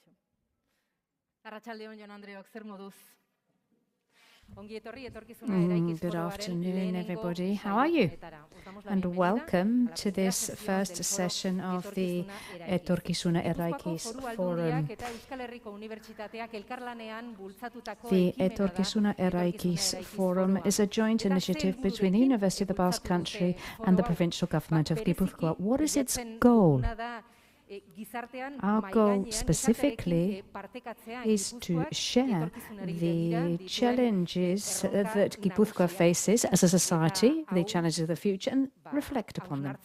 Kaixo. Arratsaldeon, Jon Andreok, zer moduz? Ongi etorri Etorkizuna Eraikiz Good Foroaren afternoon, lehenengo everybody. How are you? saio honetara. And welcome to this first session of the Etorkizuna Eraikiz Forum. The Etorkizuna Eraikiz Forum is a joint initiative between the University of the Basque Country and the provincial government of Gipuzkoa. What is its goal? Our goal specifically is to share the challenges that Gipuzkoa faces as a society, the challenges of the future, and reflect upon them.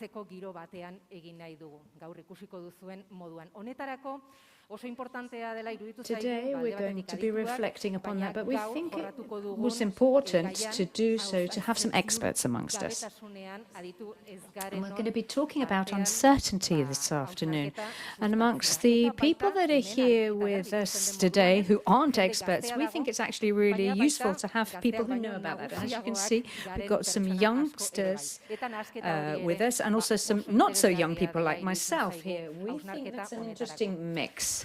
Today we're going to be reflecting upon that, but we think it was important to do so, to have some experts amongst us. And we're going to be talking about uncertainty this afternoon. And amongst the people that are here with us today who aren't experts, we think it's actually really useful to have people who know about that. And as you can see, we've got some youngsters with us and also some not so young people like myself here. We think that's an interesting mix.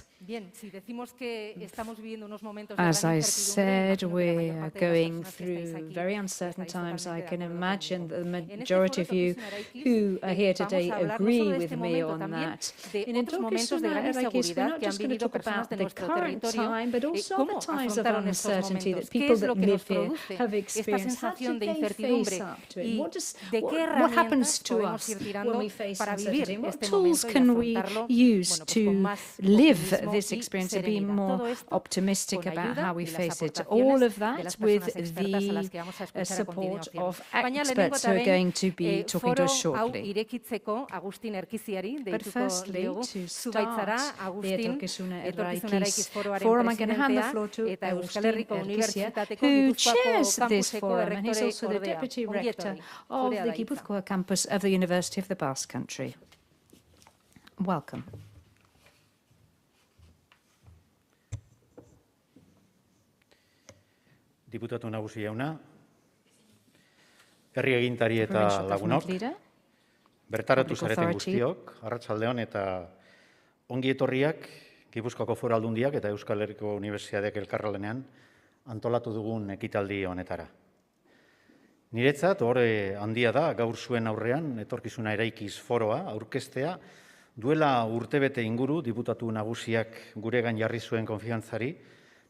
As I said, we are going through very uncertain times. I can imagine the majority of you who are here today agree with me on that. In Etorkizuna Eraikiz, we're not just going to talk about the current time, but also the times of uncertainty that people that live here have experienced. How do they face up to it? What happens to us when we face uncertainty? What tools can we use to live this experience and be more optimistic about how we face it? All of that with the support of experts who are going to be talking to us shortly. But firstly, to start the Etorkizuna Eraikiz Forum, I'm going to hand the floor to Agustin Erkizia, who chairs this forum, and he's also the Deputy Rector of the Gipuzkoako campus of the University of the Basque Country. Welcome. Diputatu nagusi jauna, herri agintari eta lagunok, bertaratu zareten guztiok, arratsaldeon eta ongi etorriak Gipuzkoako Foru Aldundiak eta Euskal Herriko Unibertsitateak Elkarlanean antolatu dugun ekitaldi honetara. Niretzat ohore handia da gaur zuen aurrean Etorkizuna Eraikiz Foroa aurkeztea duela urtebete inguru diputatu nagusiak guregan jarri zuen konfiantzari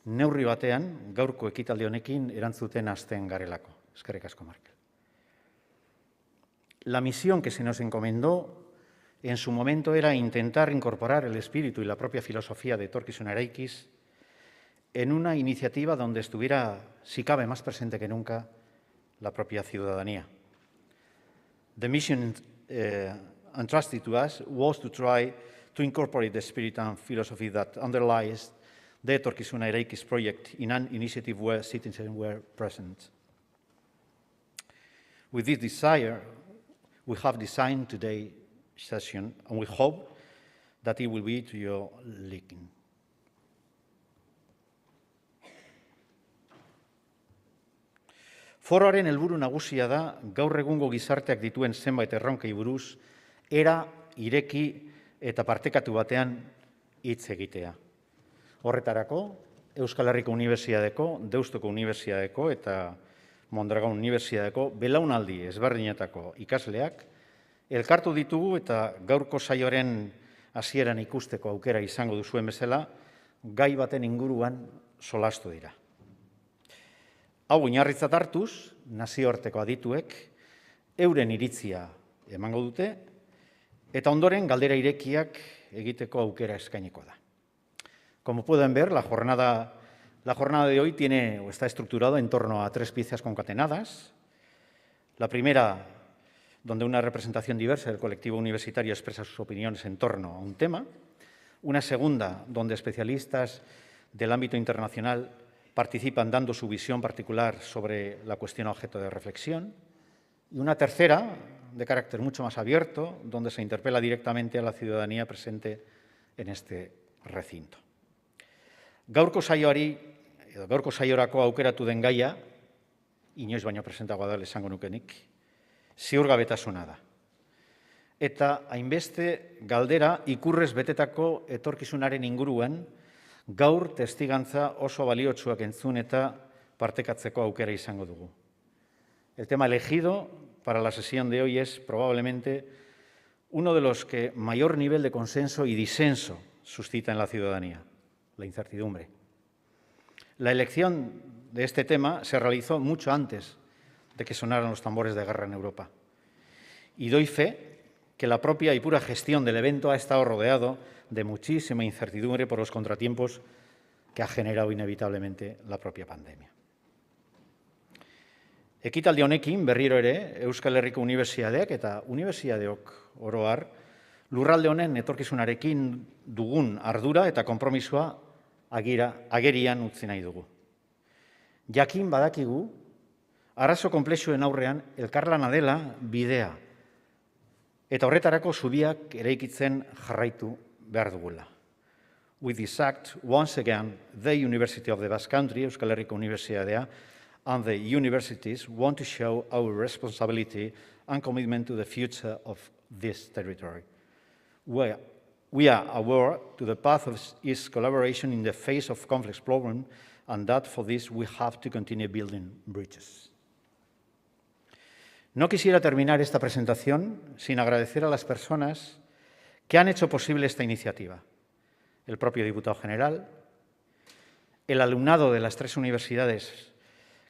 neurri batean gaurko ekitaldi honekin erantzuten hasten garelako. Eskerrik asko, Marques. La misión que se nos encomendó en su momento era intentar incorporar el espíritu y la propia filosofía de Etorkizuna Eraikiz en una iniciativa donde estuviera, si cabe, más presente que nunca, la propia ciudadanía. The mission entrusted to us was to try to incorporate the spirit and philosophy that underlies the Etorkizuna Eraikiz project in an initiative where citizens were present. With this desire, we have designed today's session, and we hope that it will be to your liking. Foroaren helburu nagusia da gaur egungo gizarteak dituen zenbait erronkei buruz era ireki eta partekatu batean hitz egitea. Horretarako, Euskal Herriko Unibertsitateko, Deustoko Unibertsitateko eta Mondragon Unibertsitateko belaunaldi ezberdinetako ikasleak elkartu ditugu eta gaurko saioaren hasieran ikusteko aukera izango duzuen bezala, gai baten inguruan solastu dira. Hau oinarritzat hartuz, nazioarteko adituek euren iritzia emango dute eta ondoren galdera irekiak egiteko aukera eskainiko da. Como pueden ver, la jornada de hoy tiene o está estructurada en torno a 3 piezas concatenadas. La primera, donde una representación diversa del colectivo universitario expresa sus opiniones en torno a un tema. Una segunda, donde especialistas del ámbito internacional participan dando su visión particular sobre la cuestión objeto de reflexión. Y una tercera, de carácter mucho más abierto, donde se interpela directamente a la ciudadanía presente en este recinto. Gaurko saiorako aukeratu den gaia, inoiz baino presentagoa da esango nukenik, ziurgabetasuna da. Eta hainbeste galdera ikurrez betetako etorkizunaren inguruan gaur testigantza oso baliotsuak entzun eta partekatzeko aukera izango dugu. El tema elegido para la sesión de hoy es probablemente uno de los que mayor nivel de consenso y disenso suscita en la ciudadanía, la incertidumbre. La elección de este tema se realizó mucho antes de que sonaran los tambores de guerra en Europa. Y doy fe que la propia y pura gestión del evento ha estado rodeado de muchísima incertidumbre por los contratiempos que ha generado inevitablemente la propia pandemia. Ekitaldi honekin berriro ere Euskal Herriko Unibertsitateak eta unibertsitateok oro har lurralde honen etorkizunarekin dugun ardura eta konpromisoa agerian utzi nahi dugu. Jakin badakigu arazo konplexuen aurrean elkarlana dela bidea eta horretarako zubiak eraikitzen jarraitu behar dugula. With this act, once again, the University of the Basque Country, Euskal Herriko Unibertsitatea, and the universities want to show our responsibility and commitment to the future of this territory. We are aware to the path of its collaboration in the face of complex problems, and that for this we have to continue building bridges. No quisiera terminar esta presentación sin agradecer a las personas que han hecho posible esta iniciativa. El propio diputado general, el alumnado de las 3 universidades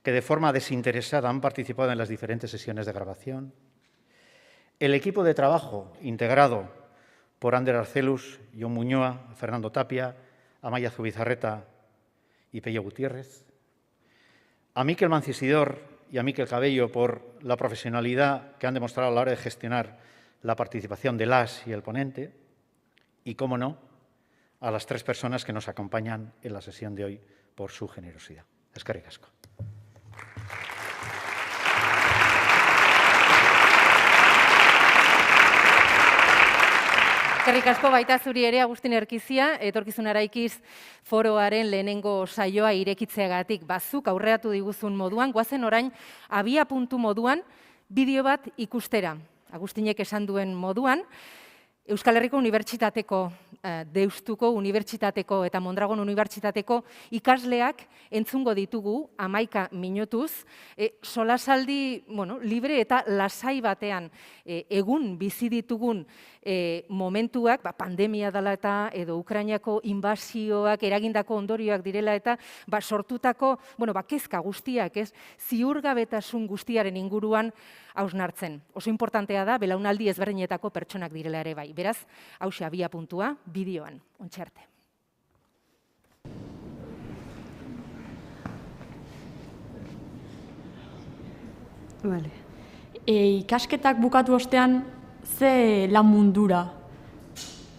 que de forma desinteresada han participado en las diferentes sesiones de grabación, el equipo de trabajo integrado por Ander Arcelus, Jon Muñoa, Fernando Tapia, Amaya Zubizarreta y Pello Gutiérrez, a Mikel Mancisidor y a Mikel Cabello por la profesionalidad que han demostrado a la hora de gestionar la participación de las y el ponente, y, cómo no, a las 3 personas que nos acompañan en la sesión de hoy por su generosidad. Eskerrik asko. Eskerrik asko baita zuri ere, Agustin Erkizia, Etorkizuna Eraikiz Foroaren lehenengo saioa irekitzeagatik. Bazuk aurreatu diguzun moduan, goazen orain abia puntu moduan bideo bat ikustera. Agustinek esan duen moduan, Euskal Herriko Unibertsitateko, Deustuko Unibertsitateko eta Mondragon Unibertsitateko ikasleak entzungo ditugu 11 minutuz, solasaldi libre eta lasai batean egun bizi ditugun momentuak, pandemia dela eta edo Ukrainako inbasioak eragindako ondorioak direla eta sortutako kezka guztiak, ziurgabetasun guztiaren inguruan hausnartzen. Oso importantea da, belaunaldi ezberdinetako pertsonak direla ere bai. Beraz, hauxe abia puntua, bideoan. Ontxe arte. Ikasketak bukatu ostean, ze lan mundura,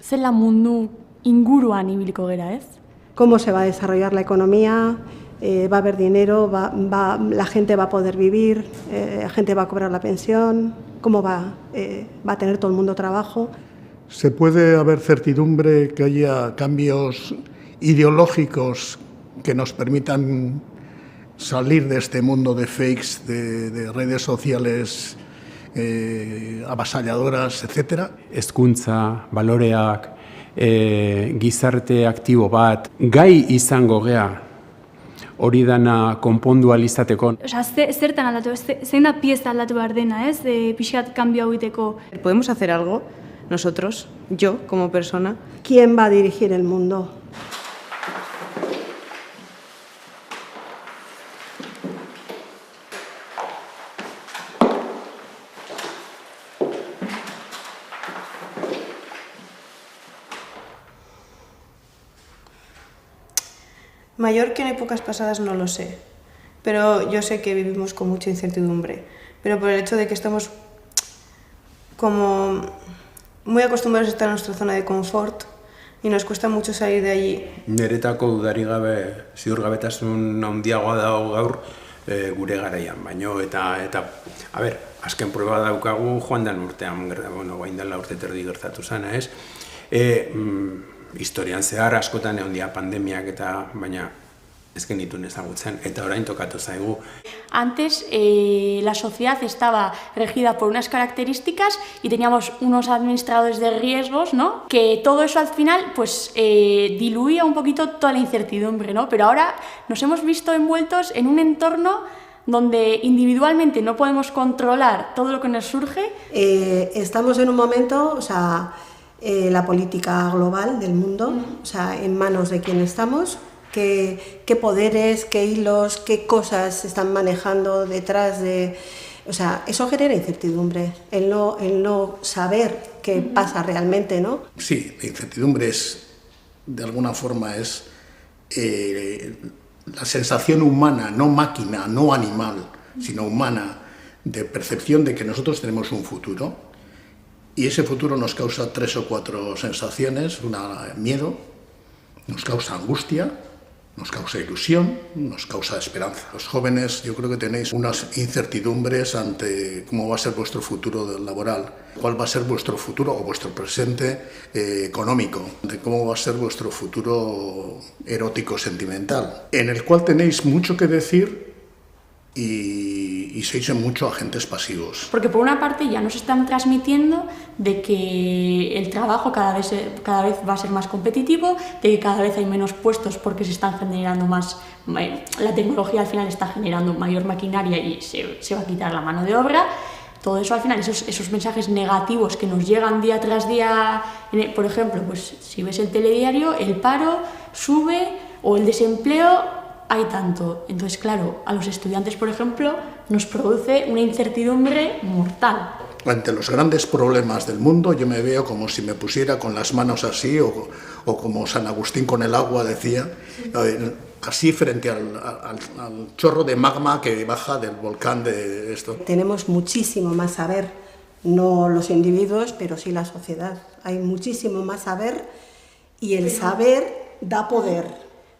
ze lan mundu inguruan ibiliko gera, ez? ¿Cómo se va a desarrollar la economía? Va a haber dinero, la gente va a poder vivir, la gente va a cobrar la pensión, ¿cómo va a tener todo el mundo trabajo? ¿Se puede haber certidumbre que haya cambios ideológicos que nos permitan salir de este mundo de fakes, de redes sociales avasalladoras, etcétera? Hezkuntza, baloreak, gizarte aktibo bat, gai izango gea, hori dana konpondu alizateko. Zertan aldatu, zein da pieza aldatu behar dena, ez? Pixkat kanbio hau iteko. ¿Podemos hacer algo nosotros, yo como persona? ¿Quién va a dirigir el mundo? Mayor que en épocas pasadas no lo sé, pero yo sé que vivimos con mucha incertidumbre, pero por el hecho de que estamos como muy acostumbrados a estar en nuestra zona de confort y nos cuesta mucho salir de allí. Niretako dudarik gabe ziurgabetasun handiagoa dago gaur gure garaian, baino eta a ber, azken proba daukagu joan den urtean, guain dela urte terdi gertatu zana, ez? Historian zehar askotan egon dira pandemiak eta baina ez genituen ezagutzen, eta orain tokatu zaigu. Antes la sociedad estaba regida por unas características y teníamos unos administradores de riesgos, ¿no? Que todo eso al final pues diluía un poquito toda la incertidumbre, ¿no? Pero ahora nos hemos visto envueltos en un entorno donde individualmente no podemos controlar todo lo que nos surge. Estamos en un momento, o sea, la política global del mundo, o sea, en manos de quién estamos. Qué poderes, qué hilos, qué cosas se están manejando detrás de... O sea, eso genera incertidumbre, el no saber qué pasa realmente, ¿no? Sí, la incertidumbre es, de alguna forma, es la sensación humana, no máquina, no animal, sino humana, de percepción de que nosotros tenemos un futuro y ese futuro nos causa 3 o 4 sensaciones, miedo, nos causa angustia, nos causa ilusión, nos causa esperanza. Los jóvenes, yo creo que tenéis unas incertidumbres ante cómo va a ser vuestro futuro laboral, cuál va a ser vuestro futuro o vuestro presente económico, de cómo va a ser vuestro futuro erótico sentimental, en el cual tenéis mucho que decir y sois mucho agentes pasivos. Porque por una parte ya nos están transmitiendo de que el trabajo cada vez va a ser más competitivo, de que cada vez hay menos puestos porque se están generando más, la tecnología al final está generando mayor maquinaria y se va a quitar la mano de obra. Todo eso al final, esos mensajes negativos que nos llegan día tras día, por ejemplo, pues si ves el telediario, el paro sube o el desempleo hay tanto. Entonces, claro, a los estudiantes, por ejemplo, nos produce una incertidumbre mortal. Ante los grandes problemas del mundo, yo me veo como si me pusiera con las manos así, o como San Agustín con el agua decía, así frente al chorro de magma que baja del volcán de esto. Tenemos muchísimo más saber, no los individuos, pero sí la sociedad. Hay muchísimo más saber y el saber da poder.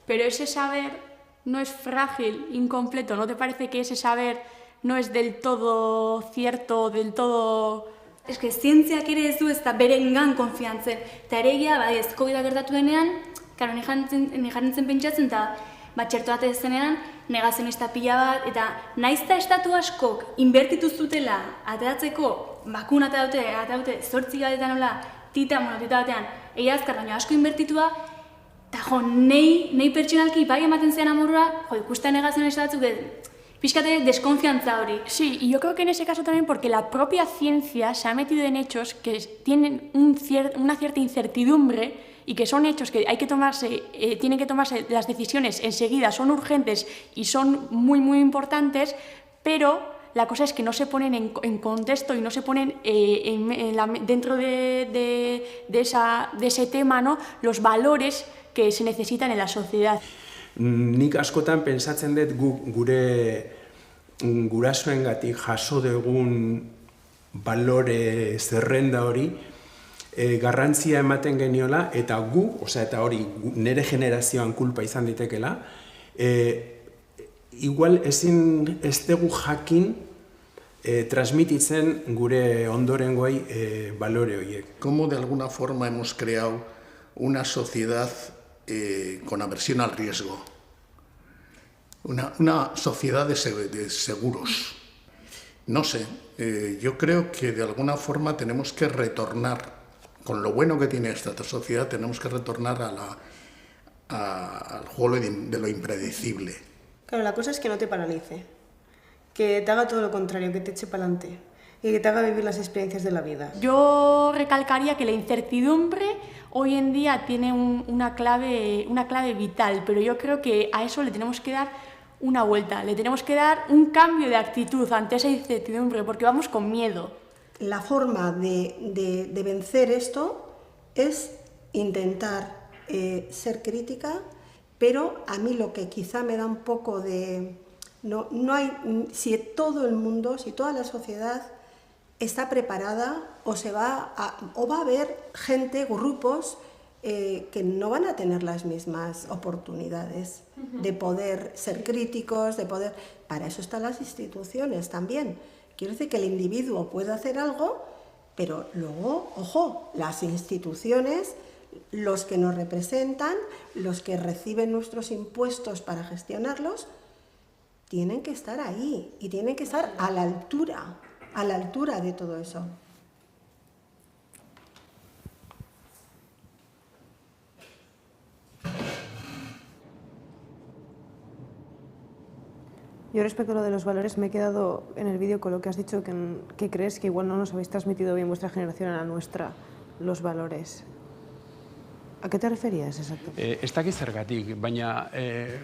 Pero ese saber no es frágil, incompleto. ¿No te parece que ese saber no es del todo cierto, del todo... Eske, zientziak ere ez du ez da berengan konfiantzen. Eta ere egia, ez COVID-a gertatu denean, karo, nejarrentzen pentsatzen, eta txerto bat ez zenean, negazionista pila bat, eta naizta estatu askok inbertitu zutela ateratzeko, bakuna ateraute, 8 gadetan nola, tita batean, egia azkar, baina asko inbertitua, eta jo, nei pertsonalki bai ematen zean amorra, jo, ikusten negazionista batzuk, pixkate desconfianza hori. Sí, y yo creo que en ese caso también porque la propia ciencia se ha metido en hechos que tienen una cierta incertidumbre y que son hechos que hay que tomarse, tienen que tomarse las decisiones enseguida, son urgentes y son muy, muy importantes, pero la cosa es que no se ponen en contexto y no se ponen dentro de ese tema, ¿no?, los valores que se necesitan en la sociedad. Nik askotan pentsatzen dut gure gurasoengatik jaso dugun balore zerrenda hori garrantzia ematen geniola eta eta hori nire generazioan kulpa izan ditekela, igual ez dugu jakin transmititzen gure ondorengoei balore horiek. Cómo de alguna forma hemos creado una sociedad con aversión al riesgo, una sociedad de seguros. No sé, yo creo que de alguna forma tenemos que retornar, con lo bueno que tiene esta sociedad, tenemos que retornar al juego de lo impredecible. Claro, la cosa es que no te paralice, que te haga todo lo contrario, que te eche para adelante y que te haga vivir las experiencias de la vida. Yo recalcaría que la incertidumbre hoy en día tiene una clave vital, pero yo creo que a eso le tenemos que dar una vuelta, le tenemos que dar un cambio de actitud ante esa incertidumbre, porque vamos con miedo. La forma de vencer esto es intentar ser crítica, pero a mí lo que quizá me da un poco de... No hay, si todo el mundo, si toda la sociedad está preparada o va a haber gente, grupos que no van a tener las mismas oportunidades de poder ser críticos, de poder... Para eso están las instituciones también. Quiero decir que el individuo puede hacer algo, pero luego, ojo, las instituciones, los que nos representan, los que reciben nuestros impuestos para gestionarlos, tienen que estar ahí y tienen que estar a la altura de todo eso. Yo respecto a lo de los valores me he quedado en el vídeo con lo que has dicho, que crees que igual no nos habéis transmitido bien vuestra generación a la nuestra los valores. ¿A qué te referías exactamente? Ez dakit zergatik, baina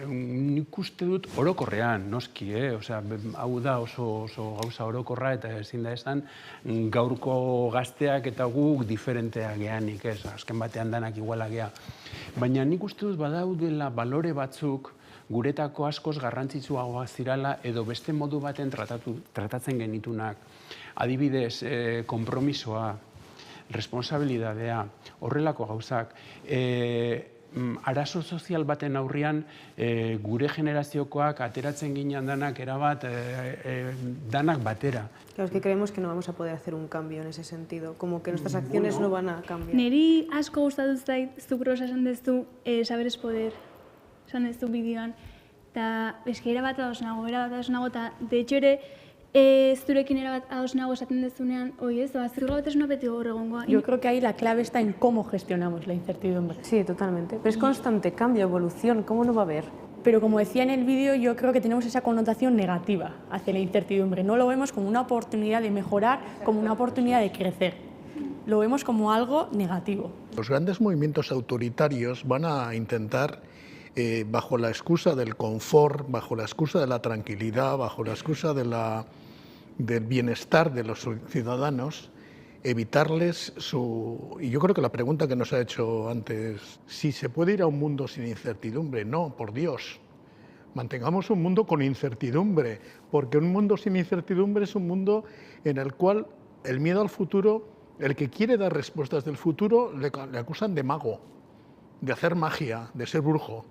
nik uste dut orokorrean, noski, osea, hau da oso gauza orokorra eta ezin da esan gaurko gazteak eta guk diferenteak geanik, ez, azken batean danak iguala gea. Baina nik uste dut badaudela balore batzuk guretako askoz garrantzitsuagoak zirala edo beste modu baten tratatzen genitunak. Adibidez, konpromisoa, responsabilidadea, horrelako gauzak. Arazo sozial baten aurrian gure generaziokoak ateratzen ginen danak erabat danak batera. Claro, es que creemos que no vamos a poder hacer un cambio en ese sentido, como que nuestras acciones no van a cambiar. Neri asko gustatu zait, zu prosa esan dezu, saber es poder, esan dezu bideoan, eta eske erabat ados nago, eta de hecho ere, zurekin erabat ados nago esaten dezunean, oi ez, zirgabetasuna beti gaur egongoa. Yo creo que ahí la clave está en cómo gestionamos la incertidumbre. Sí, totalmente. Pero es constante cambio, evolución, ¿cómo no va a haber? Pero como decía en el vídeo, yo creo que tenemos esa connotación negativa hacia la incertidumbre. No lo vemos como una oportunidad de mejorar, como una oportunidad de crecer. Lo vemos como algo negativo. Los grandes movimientos autoritarios van a intentar, bajo la excusa del confort, bajo la excusa de la tranquilidad, bajo la excusa del bienestar de los ciudadanos, evitarles su... Y yo creo que la pregunta que nos ha hecho antes, si se puede ir a un mundo sin incertidumbre, no, por Dios. Mantengamos un mundo con incertidumbre, porque un mundo sin incertidumbre es un mundo en el cual el miedo al futuro, el que quiere dar respuestas del futuro, le acusan de mago, de hacer magia, de ser brujo.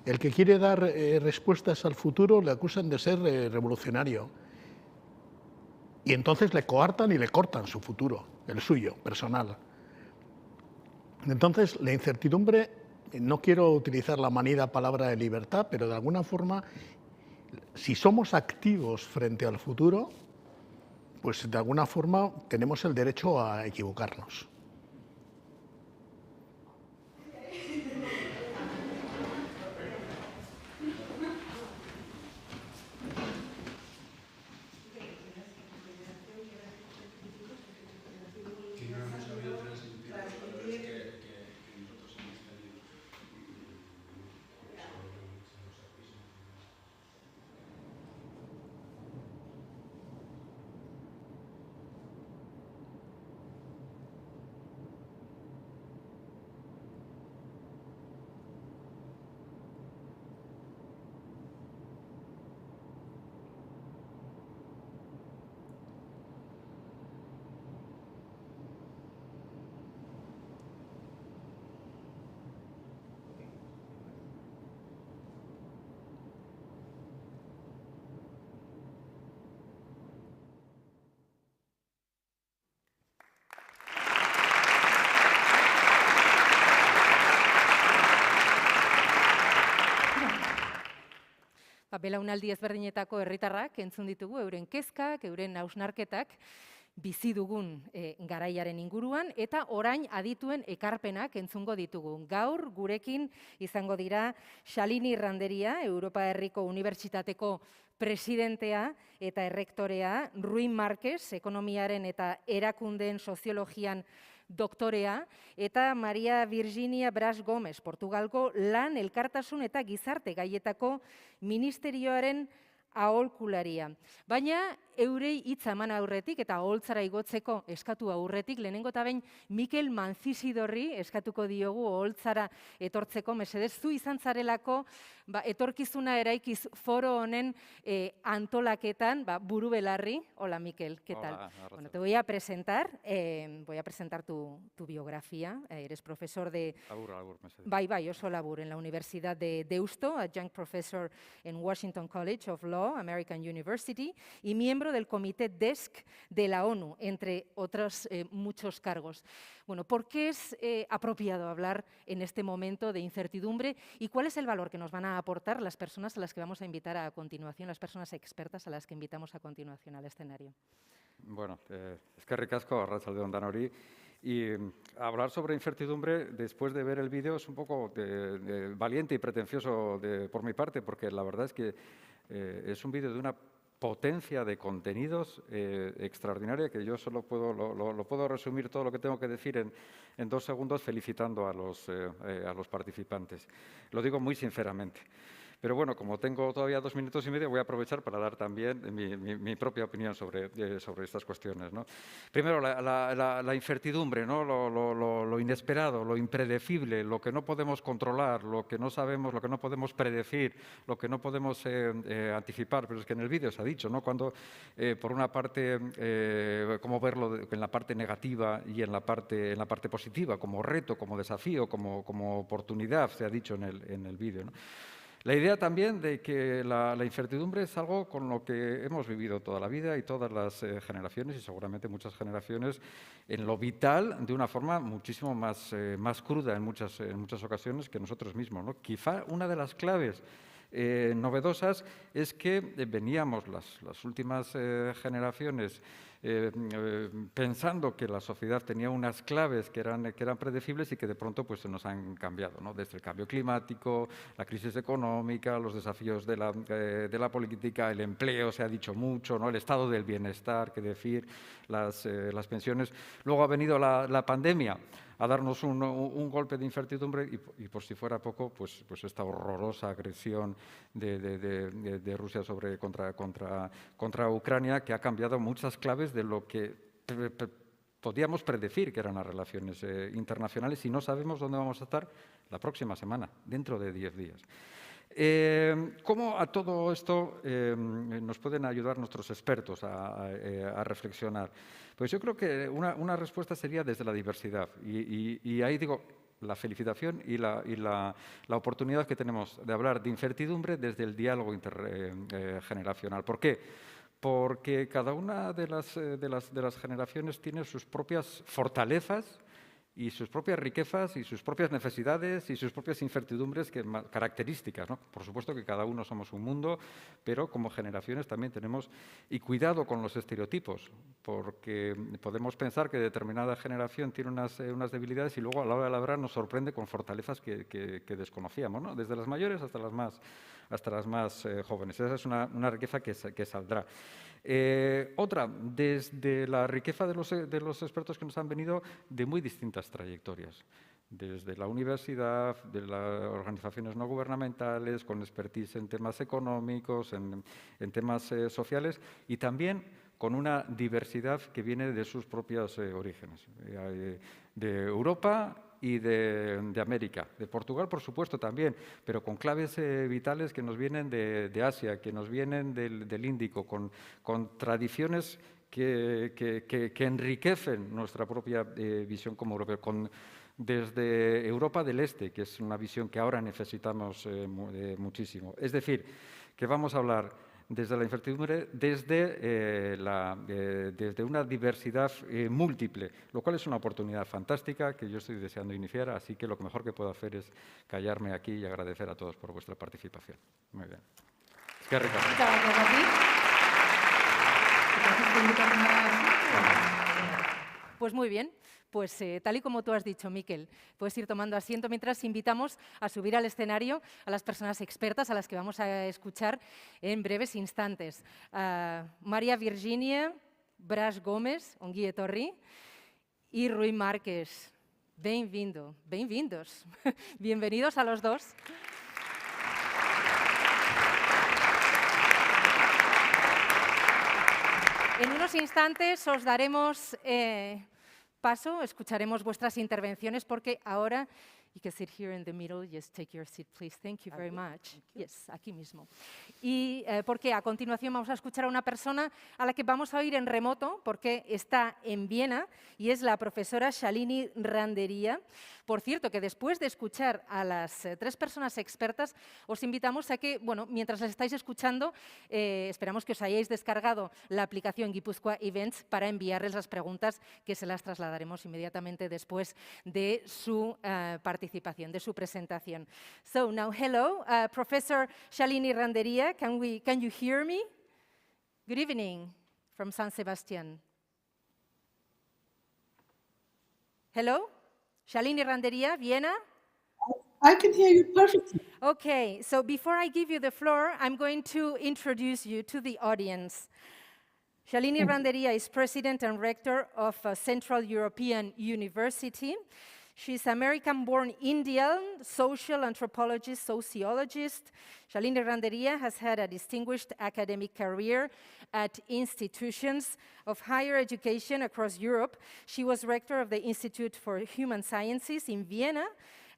El que quiere dar respuestas al futuro le acusan de ser revolucionario. Y entonces le coartan y le cortan su futuro, el suyo, personal. Entonces, la incertidumbre, no quiero utilizar la manida palabra de libertad, pero de alguna forma, si somos activos frente al futuro, pues de alguna forma tenemos el derecho a equivocarnos. Belaunaldi ezberdinetako herritarrak entzun ditugu euren kezkak, euren hausnarketak bizi dugun garaiaren inguruan eta orain adituen ekarpenak entzungo ditugu. Gaur gurekin izango dira Shalini Randeria, Europa Erdiko Unibertsitateko Presidentea eta errektorea, Marques, ekonomiaren eta erakundeen soziologian doktorea, eta Virginia Bras-Gomes, Portugalgo lan, elkartasun eta gizarte gaietako ministerioaren aholkularia. Baina eurei hitza eman aurretik eta aholtzara igotzeko eskatu aurretik, lehenengo eta behin Mikel Mancisidorri eskatuko diogu aholtzara etortzeko, mesedez, zu izan zarelako Etorkizuna Eraikiz Foro honen antolaketan buru belarri. Hola, Mikel, ¿qué tal? Bueno, te voy a presentar tu biografía. Eres profesor de... Labur, Bai, oso labur, en la Universidad de Deusto, adjunct professor en Washington College of Law. Law, American University, y miembro del Comité Desk de la ONU, entre otros muchos cargos. Bueno, ¿por qué es apropiado hablar en este momento de incertidumbre y cuál es el valor que nos van a aportar las personas a las que vamos a invitar a continuación, las personas expertas a las que invitamos a continuación al escenario? Bueno, eskerrik asko, arratsalde on danori. Y hablar sobre incertidumbre después de ver el vídeo es un poco valiente y pretencioso por mi parte, porque la verdad es que es un vídeo de una potencia de contenidos extraordinaria que yo solo lo puedo resumir todo lo que tengo que decir en 2 segundos felicitando a los participantes. Lo digo muy sinceramente. Pero bueno, como tengo todavía 2 minutos y medio, voy a aprovechar para dar también mi propia opinión sobre estas cuestiones, ¿no? Primero, la incertidumbre, ¿no? Lo inesperado, lo impredecible, lo que no podemos controlar, lo que no sabemos, lo que no podemos predecir, lo que no podemos anticipar. Pero es que en el vídeo se ha dicho, ¿no? Cuando, por una parte, cómo verlo en la parte negativa y en la parte positiva, como reto, como desafío, como oportunidad, se ha dicho en el vídeo, ¿no? La idea también de que la incertidumbre es algo con lo que hemos vivido toda la vida y todas las generaciones y seguramente muchas generaciones en lo vital de una forma muchísimo más cruda en muchas ocasiones que nosotros mismos, ¿no? Quizá una de las claves novedosas es que veníamos las últimas generaciones pensando que la sociedad tenía unas claves que eran predecibles y que de pronto pues, se nos han cambiado, ¿no? Desde el cambio climático, la crisis económica, los desafíos de la política, el empleo, se ha dicho mucho, ¿no? El estado del bienestar, qué decir, las pensiones. Luego ha venido la pandemia a darnos un golpe de incertidumbre y por si fuera poco, pues esta horrorosa agresión de Rusia contra Ucrania, que ha cambiado muchas claves de lo que podíamos predecir que eran las relaciones internacionales y no sabemos dónde vamos a estar la próxima semana, dentro de 10 días. ¿Cómo a todo esto nos pueden ayudar nuestros expertos a reflexionar? Pues yo creo que una respuesta sería desde la diversidad. Y ahí digo la felicitación y la oportunidad que tenemos de hablar de incertidumbre desde el diálogo intergeneracional. ¿Por qué? Porque cada una de las generaciones tiene sus propias fortalezas y sus propias riquezas y sus propias necesidades y sus propias incertidumbres, características, ¿no? Por supuesto que cada uno somos un mundo, pero como generaciones también tenemos, y cuidado con los estereotipos, porque podemos pensar que determinada generación tiene unas debilidades y luego a la hora de hablar nos sorprende con fortalezas que desconocíamos, ¿no? Desde las mayores hasta las más jóvenes. Esa es una riqueza que saldrá. Otra, desde la riqueza de los expertos que nos han venido de muy distintas trayectorias, desde la universidad, de las organizaciones no gubernamentales, con expertise en temas económicos, en temas sociales y también con una diversidad que viene de sus propios orígenes, de Europa y de América, de Portugal, por supuesto, también, pero con claves vitales que nos vienen de Asia, que nos vienen del Índico, con tradiciones que enriquecen nuestra propia visión como europeos, desde Europa del Este, que es una visión que ahora necesitamos muchísimo. Es decir, que vamos a hablar desde la incertidumbre, desde una diversidad múltiple, lo cual es una oportunidad fantástica que yo estoy deseando iniciar, así que lo mejor que puedo hacer es callarme aquí y agradecer a todos por vuestra participación. Muy bien. Es que rico. Muchas gracias a ti. Pues muy bien. Pues tal y como tú has dicho, Mikel, puedes ir tomando asiento mientras invitamos a subir al escenario a las personas expertas a las que vamos a escuchar en breves instantes. María Virginia Bras-Gomes, ongi etorri, y Rui Marques. Bem-vindo, bem-vindos. Bienvenidos a los dos. En unos instantes os daremos paso, escucharemos vuestras intervenciones porque ahora You can sit here in the middle. Just take your seat, please. Thank you very much. Yes, aquí mismo. Y porque a continuación vamos a escuchar a una persona a la que vamos a oír en remoto, porque está en Viena, y es la profesora Shalini Randeria. Por cierto, que después de escuchar a las tres personas expertas, os invitamos a que, bueno, mientras las estáis escuchando, esperamos que os hayáis descargado la aplicación Gipuzkoa Events para enviarles las preguntas que se las trasladaremos inmediatamente después de su participación, de su presentación. So now, hello, Professor Shalini Randeria, can you hear me? Good evening from San Sebastián. Hello, Shalini Randeria, Vienna. I can hear you perfectly. Okay, so before I give you the floor, I'm going to introduce you to the audience. Shalini Randeria is president and rector of Central European University. She's American-born Indian, social anthropologist, sociologist. Shalini Randeria has had a distinguished academic career at institutions of higher education across Europe. She was rector of the Institute for Human Sciences in Vienna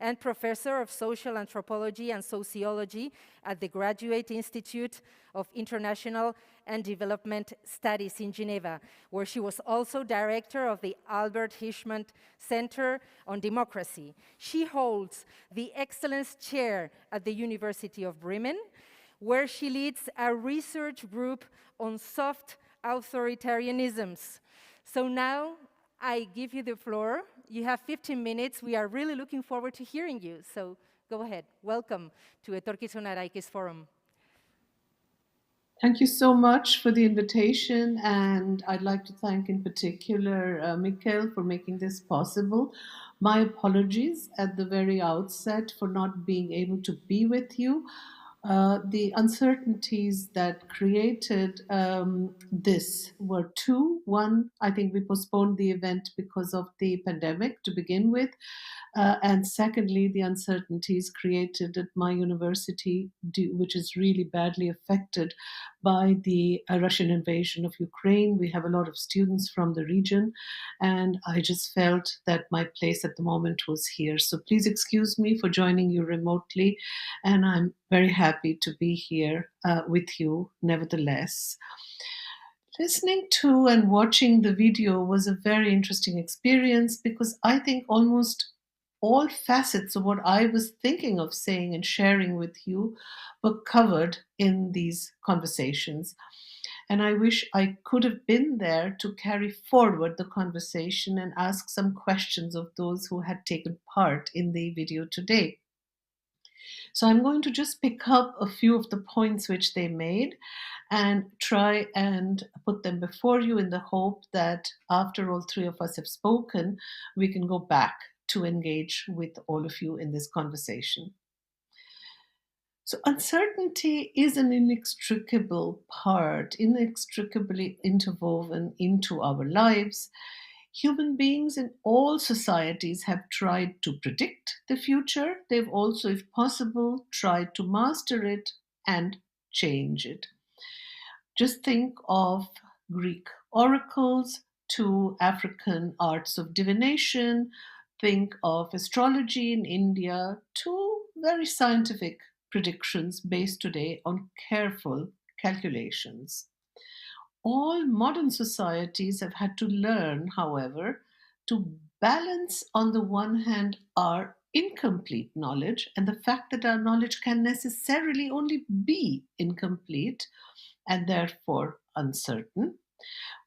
and professor of social anthropology and sociology at the Graduate Institute of International and Development Studies in Geneva, where she was also director of the Albert Hirschman Center on Democracy. She holds the Excellence Chair at the University of Bremen, where she leads a research group on soft authoritarianisms. So now I give you the floor. You have 15 minutes. We are really looking forward to hearing you. So go ahead. Welcome to Etorkizuna Eraikiz Forum. Thank you so much for the invitation, and I'd like to thank in particular Mikel for making this possible. My apologies at the very outset for not being able to be with you. The uncertainties that created this were two. One, I think we postponed the event because of the pandemic to begin with. And secondly, the uncertainties created at my university, which is really badly affected by the Russian invasion of Ukraine. We have a lot of students from the region, and I just felt that my place at the moment was here. So please excuse me for joining you remotely, and I'm very happy to be here with you nevertheless. Listening to and watching the video was a very interesting experience because I think almost all facets of what I was thinking of saying and sharing with you were covered in these conversations. And I wish I could have been there to carry forward the conversation and ask some questions of those who had taken part in the video today. So I'm going to just pick up a few of the points which they made and try and put them before you in the hope that after all three of us have spoken, we can go back to engage with all of you in this conversation. So uncertainty is an inextricably interwoven into our lives. Human beings in all societies have tried to predict the future. They've also, if possible, tried to master it and change it. Just think of Greek oracles to African arts of divination. Think of astrology in India to very scientific predictions based today on careful calculations. All modern societies have had to learn, however, to balance on the one hand our incomplete knowledge and the fact that our knowledge can necessarily only be incomplete and therefore uncertain,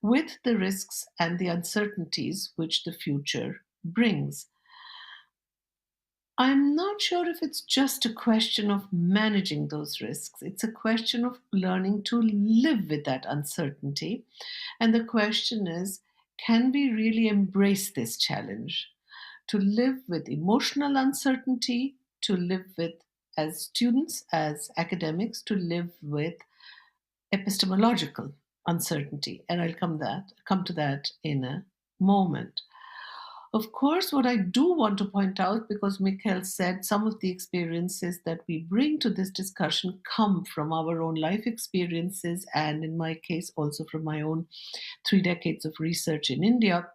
with the risks and the uncertainties which the future brings. I'm not sure if it's just a question of managing those risks. It's a question of learning to live with that uncertainty. And the question is, can we really embrace this challenge? To live with emotional uncertainty, to live with, as students, as academics, to live with epistemological uncertainty. And I'll come to that in a moment. Of course, what I do want to point out, because Mikel said some of the experiences that we bring to this discussion come from our own life experiences, and in my case, also from my own 3 decades of research in India.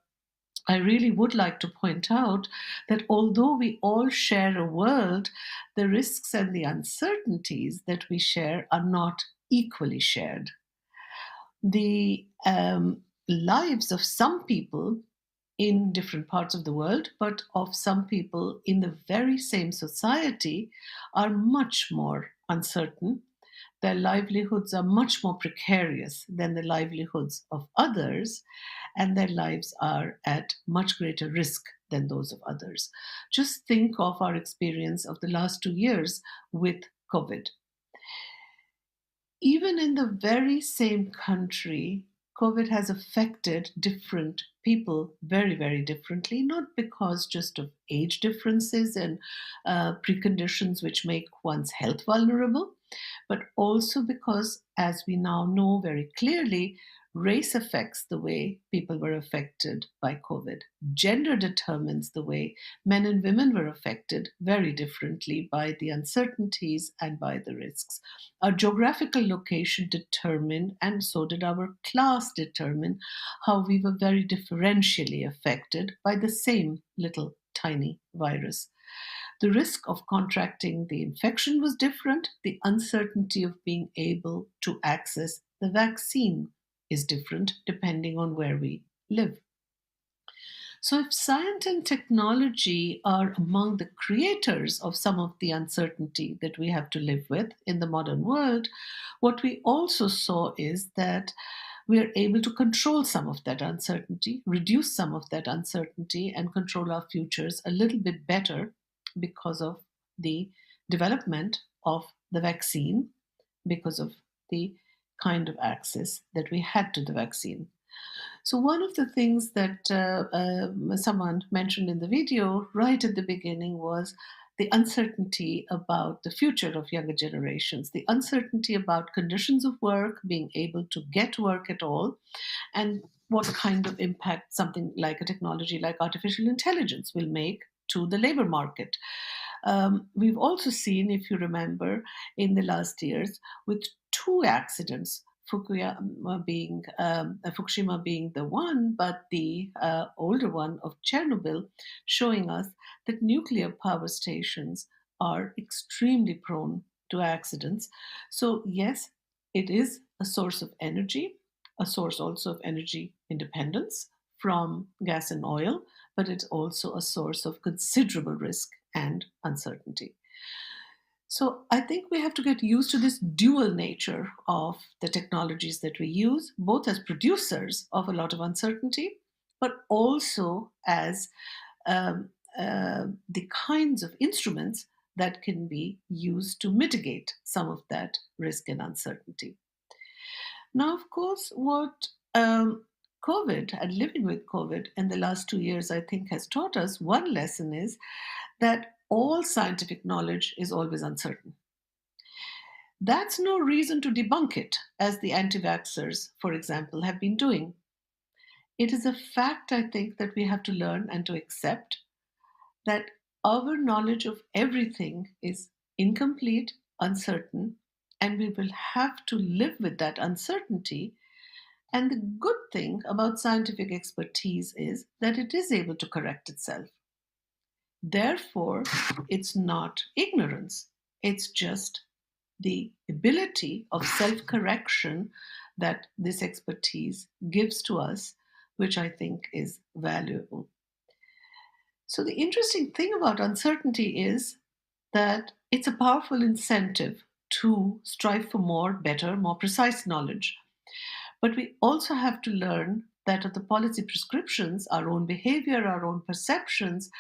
I really would like to point out that although we all share a world, the risks and the uncertainties that we share are not equally shared. The lives of some people in different parts of the world, but of some people in the very same society, are much more uncertain. Their livelihoods are much more precarious than the livelihoods of others, and their lives are at much greater risk than those of others. Just think of our experience of the last 2 years with COVID. Even in the very same country, COVID has affected different people very, very differently, not because just of age differences and preconditions which make one's health vulnerable, but also because, as we now know very clearly, race affects the way people were affected by COVID. Gender determines the way men and women were affected very differently by the uncertainties and by the risks. Our geographical location determined, and so did our class determine, how we were very differentially affected by the same little tiny virus. The risk of contracting the infection was different. The uncertainty of being able to access the vaccine is different depending on where we live. So if science and technology are among the creators of some of the uncertainty that we have to live with in the modern world, what we also saw is that we are able to control some of that uncertainty, reduce some of that uncertainty, and control our futures a little bit better because of the development of the vaccine, because of the kind of access that we had to the vaccine. So one of the things that someone mentioned in the video right at the beginning was the uncertainty about the future of younger generations, the uncertainty about conditions of work, being able to get work at all, and what kind of impact something like a technology like artificial intelligence will make to the labor market. We've also seen, if you remember, in the last years, with 2 accidents, Fukushima being the one, but the older one of Chernobyl, showing us that nuclear power stations are extremely prone to accidents. So yes, it is a source of energy, a source also of energy independence from gas and oil, but it's also a source of considerable risk and uncertainty. So I think we have to get used to this dual nature of the technologies that we use, both as producers of a lot of uncertainty, but also as the kinds of instruments that can be used to mitigate some of that risk and uncertainty. Now, of course, what COVID and living with COVID in the last 2 years, I think, has taught us one lesson is that all scientific knowledge is always uncertain. That's no reason to debunk it, as the anti-vaxxers, for example, have been doing. It is a fact, I think, that we have to learn and to accept that our knowledge of everything is incomplete, uncertain, and we will have to live with that uncertainty. And the good thing about scientific expertise is that it is able to correct itself. Therefore, it's not ignorance. It's just the ability of self-correction that this expertise gives to us, which I think is valuable. So the interesting thing about uncertainty is that it's a powerful incentive to strive for more, better, more precise knowledge. But we also have to learn that of the policy prescriptions, our own behavior, our own perceptions,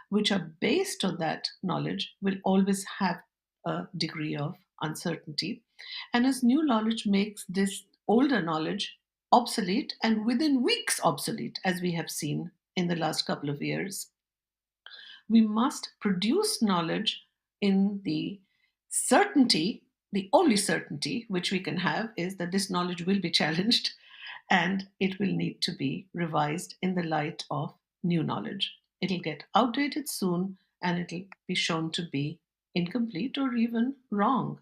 which are based on that knowledge, will always have a degree of uncertainty. And as new knowledge makes this older knowledge obsolete, and within weeks obsolete, as we have seen in the last couple of years, we must produce knowledge in the certainty, the only certainty which we can have is that this knowledge will be challenged and it will need to be revised in the light of new knowledge. It'll get outdated soon and it'll be shown to be incomplete or even wrong.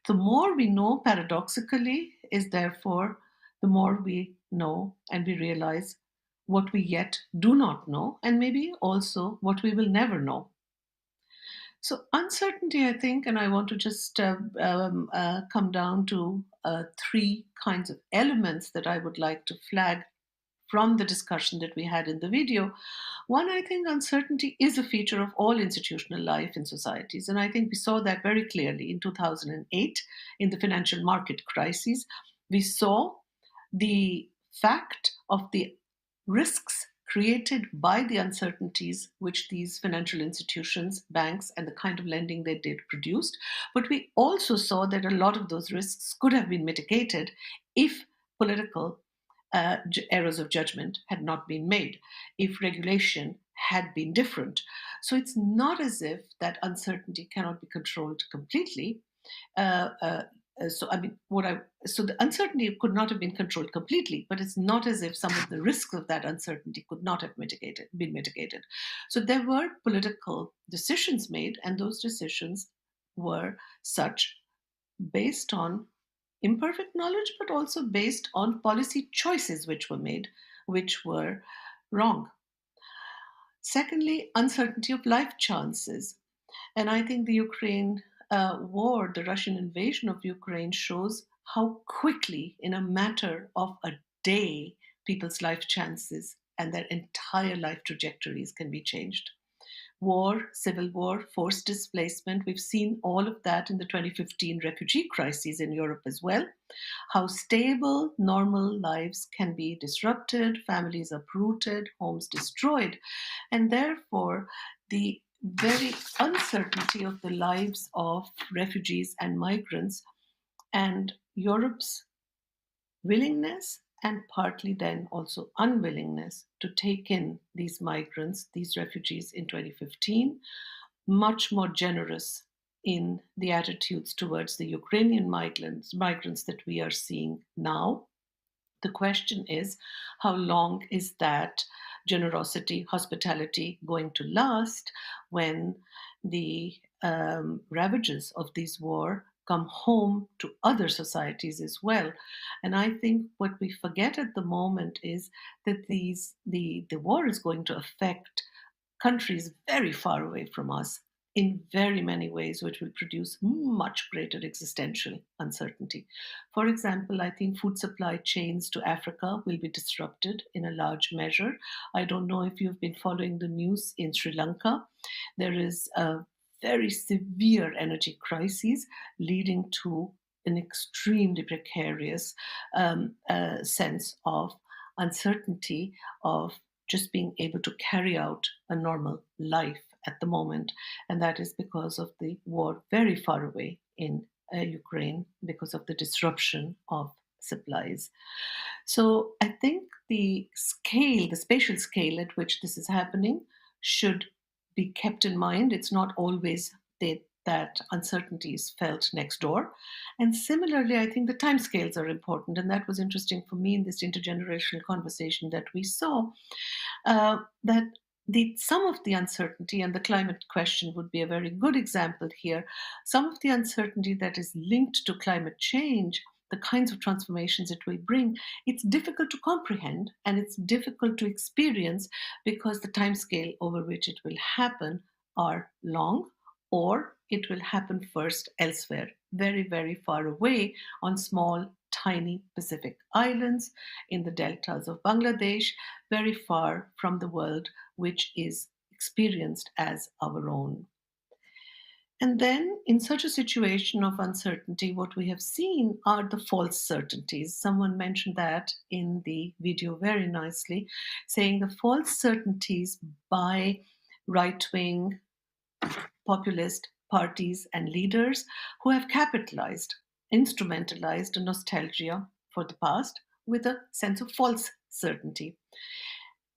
The more we know, paradoxically, is therefore the more we know and we realize what we yet do not know, and maybe also what we will never know. So uncertainty, I think, and I want to just come down to 3 kinds of elements that I would like to flag from the discussion that we had in the video. One, I think uncertainty is a feature of all institutional life in societies. And I think we saw that very clearly in 2008 in the financial market crisis. We saw the fact of the risks created by the uncertainties which these financial institutions, banks, and the kind of lending they did produced. But we also saw that a lot of those risks could have been mitigated if political errors of judgment had not been made, if regulation had been different. So it's not as if that uncertainty cannot be controlled completely. So the uncertainty could not have been controlled completely, but it's not as if some of the risks of that uncertainty could not have been mitigated. So there were political decisions made, and those decisions were such based on imperfect knowledge, but also based on policy choices which were made, which were wrong. Secondly, uncertainty of life chances. And I think the Ukraine war, the Russian invasion of Ukraine, shows how quickly, in a matter of a day, people's life chances and their entire life trajectories can be changed. War, civil war, forced displacement, we've seen all of that in the 2015 refugee crisis in Europe as well. How stable, normal lives can be disrupted, families uprooted, homes destroyed, and therefore the very uncertainty of the lives of refugees and migrants and Europe's willingness and partly then also unwillingness to take in these migrants, these refugees in 2015, much more generous in the attitudes towards the Ukrainian migrants that we are seeing now. The question is, how long is that generosity, hospitality going to last when the ravages of this war come home to other societies as well? And I think what we forget at the moment is that the war is going to affect countries very far away from us in very many ways, which will produce much greater existential uncertainty. For example, I think food supply chains to Africa will be disrupted in a large measure. I don't know if you've been following the news in Sri Lanka. There is a very severe energy crisis leading to an extremely precarious sense of uncertainty of just being able to carry out a normal life at the moment. And that is because of the war very far away in Ukraine, because of the disruption of supplies. So I think the spatial scale at which this is happening should be kept in mind. It's not always that uncertainty is felt next door. And similarly, I think the timescales are important. And that was interesting for me in this intergenerational conversation that we saw, that some of the uncertainty, and the climate question would be a very good example here, some of the uncertainty that is linked to climate change, the kinds of transformations it will bring, it's difficult to comprehend and it's difficult to experience because the timescale over which it will happen are long, or it will happen first elsewhere, very, very far away on small, tiny Pacific islands in the deltas of Bangladesh, very far from the world which is experienced as our own. And then, in such a situation of uncertainty, what we have seen are the false certainties. Someone mentioned that in the video very nicely, saying the false certainties by right-wing populist parties and leaders who have capitalized, instrumentalized a nostalgia for the past with a sense of false certainty.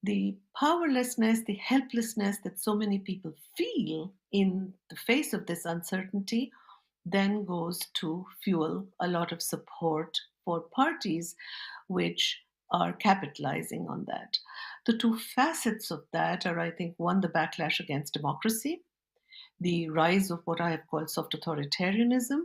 The powerlessness, the helplessness that so many people feel in the face of this uncertainty then goes to fuel a lot of support for parties which are capitalizing on that. The two facets of that are, I think, one, the backlash against democracy, the rise of what I have called soft authoritarianism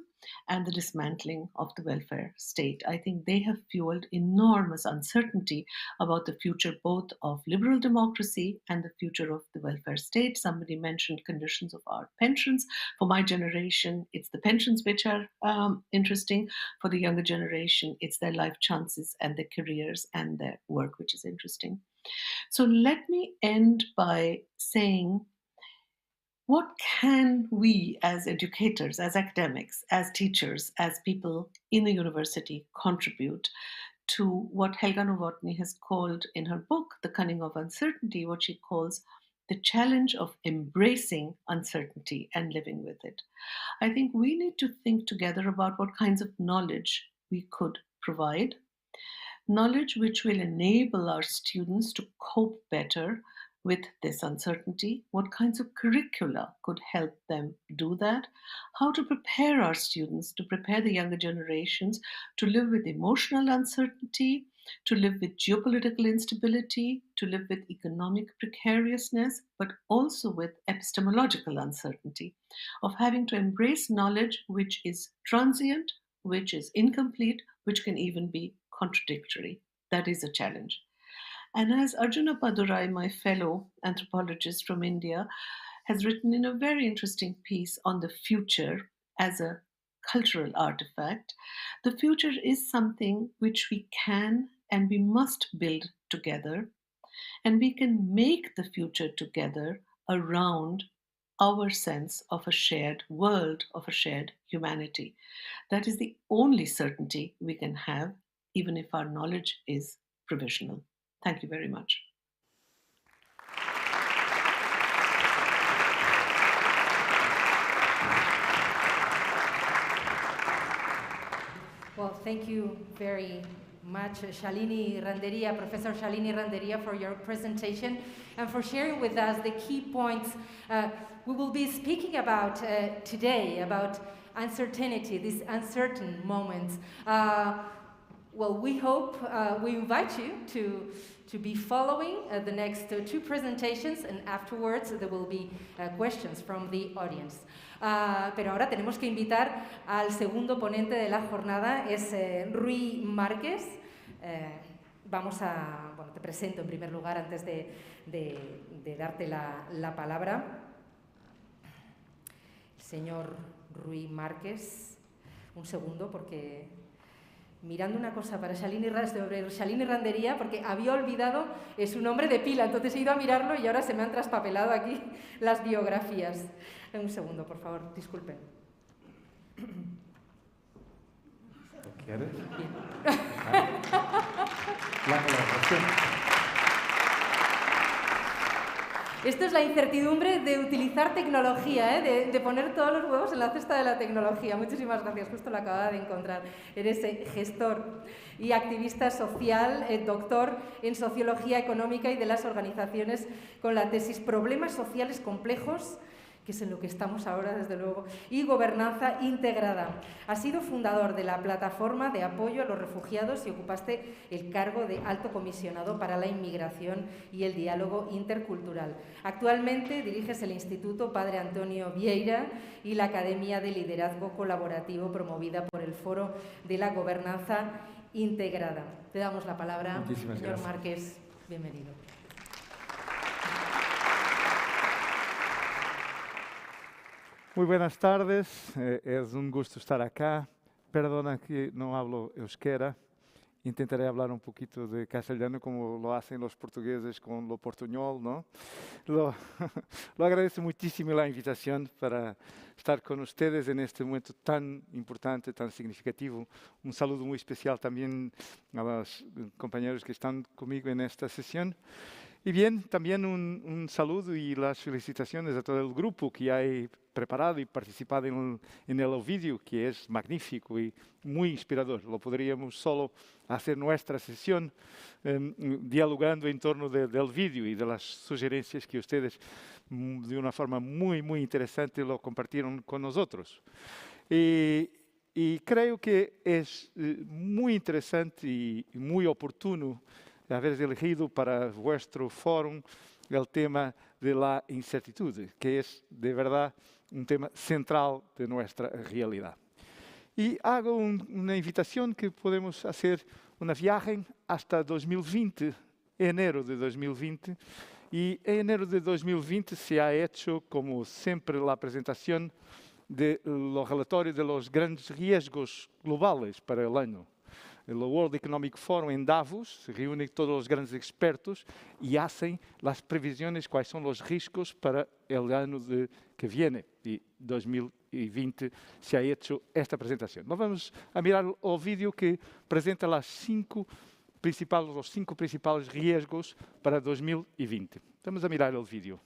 and the dismantling of the welfare state. I think they have fueled enormous uncertainty about the future both of liberal democracy and the future of the welfare state. Somebody mentioned conditions of our pensions. For my generation, it's the pensions which are interesting. For the younger generation, it's their life chances and their careers and their work, which is interesting. So let me end by saying, what can we as educators, as academics, as teachers, as people in a university contribute to what Helga Novotny has called in her book, The Cunning of Uncertainty, what she calls the challenge of embracing uncertainty and living with it? I think we need to think together about what kinds of knowledge we could provide, knowledge which will enable our students to cope better with this uncertainty, what kinds of curricula could help them do that, how to prepare our students, to prepare the younger generations to live with emotional uncertainty, to live with geopolitical instability, to live with economic precariousness, but also with epistemological uncertainty, of having to embrace knowledge which is transient, which is incomplete, which can even be contradictory. That is a challenge. And as Arjuna Padurai, my fellow anthropologist from India, has written in a very interesting piece on the future as a cultural artifact, the future is something which we can and we must build together, and we can make the future together around our sense of a shared world, of a shared humanity. That is the only certainty we can have, even if our knowledge is provisional. Thank you very much. Well, thank you very much, Shalini Randeria, Professor Shalini Randeria, for your presentation and for sharing with us the key points we will be speaking about today, about uncertainty, these uncertain moments. Well, we hope, we invite you to be following the next two presentations, and afterwards there will be questions from the audience. Pero ahora tenemos que invitar al segundo ponente de la jornada, es Rui Marques. Vamos a, bueno, te presento en primer lugar antes de darte la palabra. El señor Rui Marques, un segundo porque... mirando una cosa para Shalini Randeria, porque había olvidado su nombre de pila, entonces he ido a mirarlo y ahora se me han traspapelado aquí las biografías. Un segundo, por favor, disculpen. ¿Quieres? Bien. La colaboración. Esto es la incertidumbre de utilizar tecnología, de poner todos los huevos en la cesta de la tecnología. Muchísimas gracias, justo lo acababa de encontrar. Eres gestor y activista social, doctor en Sociología Económica y de las Organizaciones, con la tesis Problemas Sociales Complejos, que es en lo que estamos ahora, desde luego, y Gobernanza Integrada. Has sido fundador de la Plataforma de Apoyo a los Refugiados y ocupaste el cargo de Alto Comisionado para la Inmigración y el Diálogo Intercultural. Actualmente diriges el Instituto Padre António Vieira y la Academia de Liderazgo Colaborativo promovida por el Foro de la Gobernanza Integrada. Te damos la palabra, señor Marques. Bienvenido. Muy buenas tardes, es un gusto estar acá. Perdona que no hablo euskera, intentaré hablar un poquito de castellano como lo hacen los portugueses con lo portuñol, ¿no? Lo agradezco muchísimo la invitación para estar con ustedes en este momento tan importante, tan significativo. Un saludo muy especial también a los compañeros que están conmigo en esta sesión. Y bien, también un saludo y las felicitaciones a todo el grupo que ha preparado y participado en el vídeo, que es magnífico y muy inspirador. Lo podríamos solo hacer nuestra sesión dialogando en torno del vídeo y de las sugerencias que ustedes de una forma muy, muy interesante lo compartieron con nosotros. Y creo que es muy interesante y muy oportuno haber elegido para vuestro fórum el tema de la incertidumbre, que es de verdad un tema central de nuestra realidad. Y hago una invitación que podemos hacer una viaje hasta 2020, enero de 2020, y en enero de 2020 se ha hecho, como siempre, la presentación de los relatorios de los grandes riesgos globales para el año. El World Economic Forum en Davos se reúne todos los grandes expertos y hacen las previsiones cuáles son los riesgos para el año que viene. Y 2020 se ha hecho esta presentación. Nos vamos a mirar el vídeo que presenta los cinco principales riesgos para 2020. Vamos a mirar el vídeo.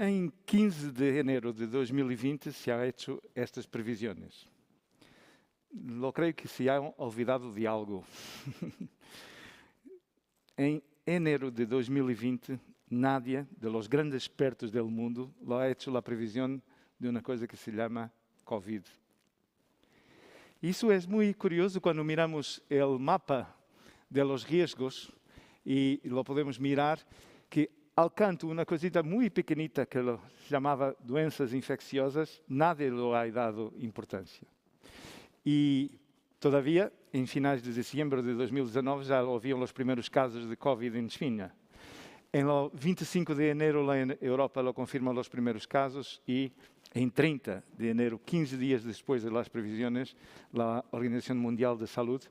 Em 15 de enero de 2020 se han hecho estas previsiones. Lo creo que se han olvidado de algo. En enero de 2020, nadie de los grandes expertos del mundo lo ha hecho la previsión de una cosa que se llama COVID. Isso é muito curioso quando miramos o mapa de los riesgos e lo podemos mirar que al canto una cosita muy pequeñita que lo llamaba doenças infecciosas, nadie lo ha dado importancia. Y todavía, en finales de diciembre de 2019, ya habían los primeros casos de COVID en China. En el 25 de enero, en Europa lo confirman los primeros casos y en 30 de enero, 15 días después de las previsiones, la Organización Mundial de Salud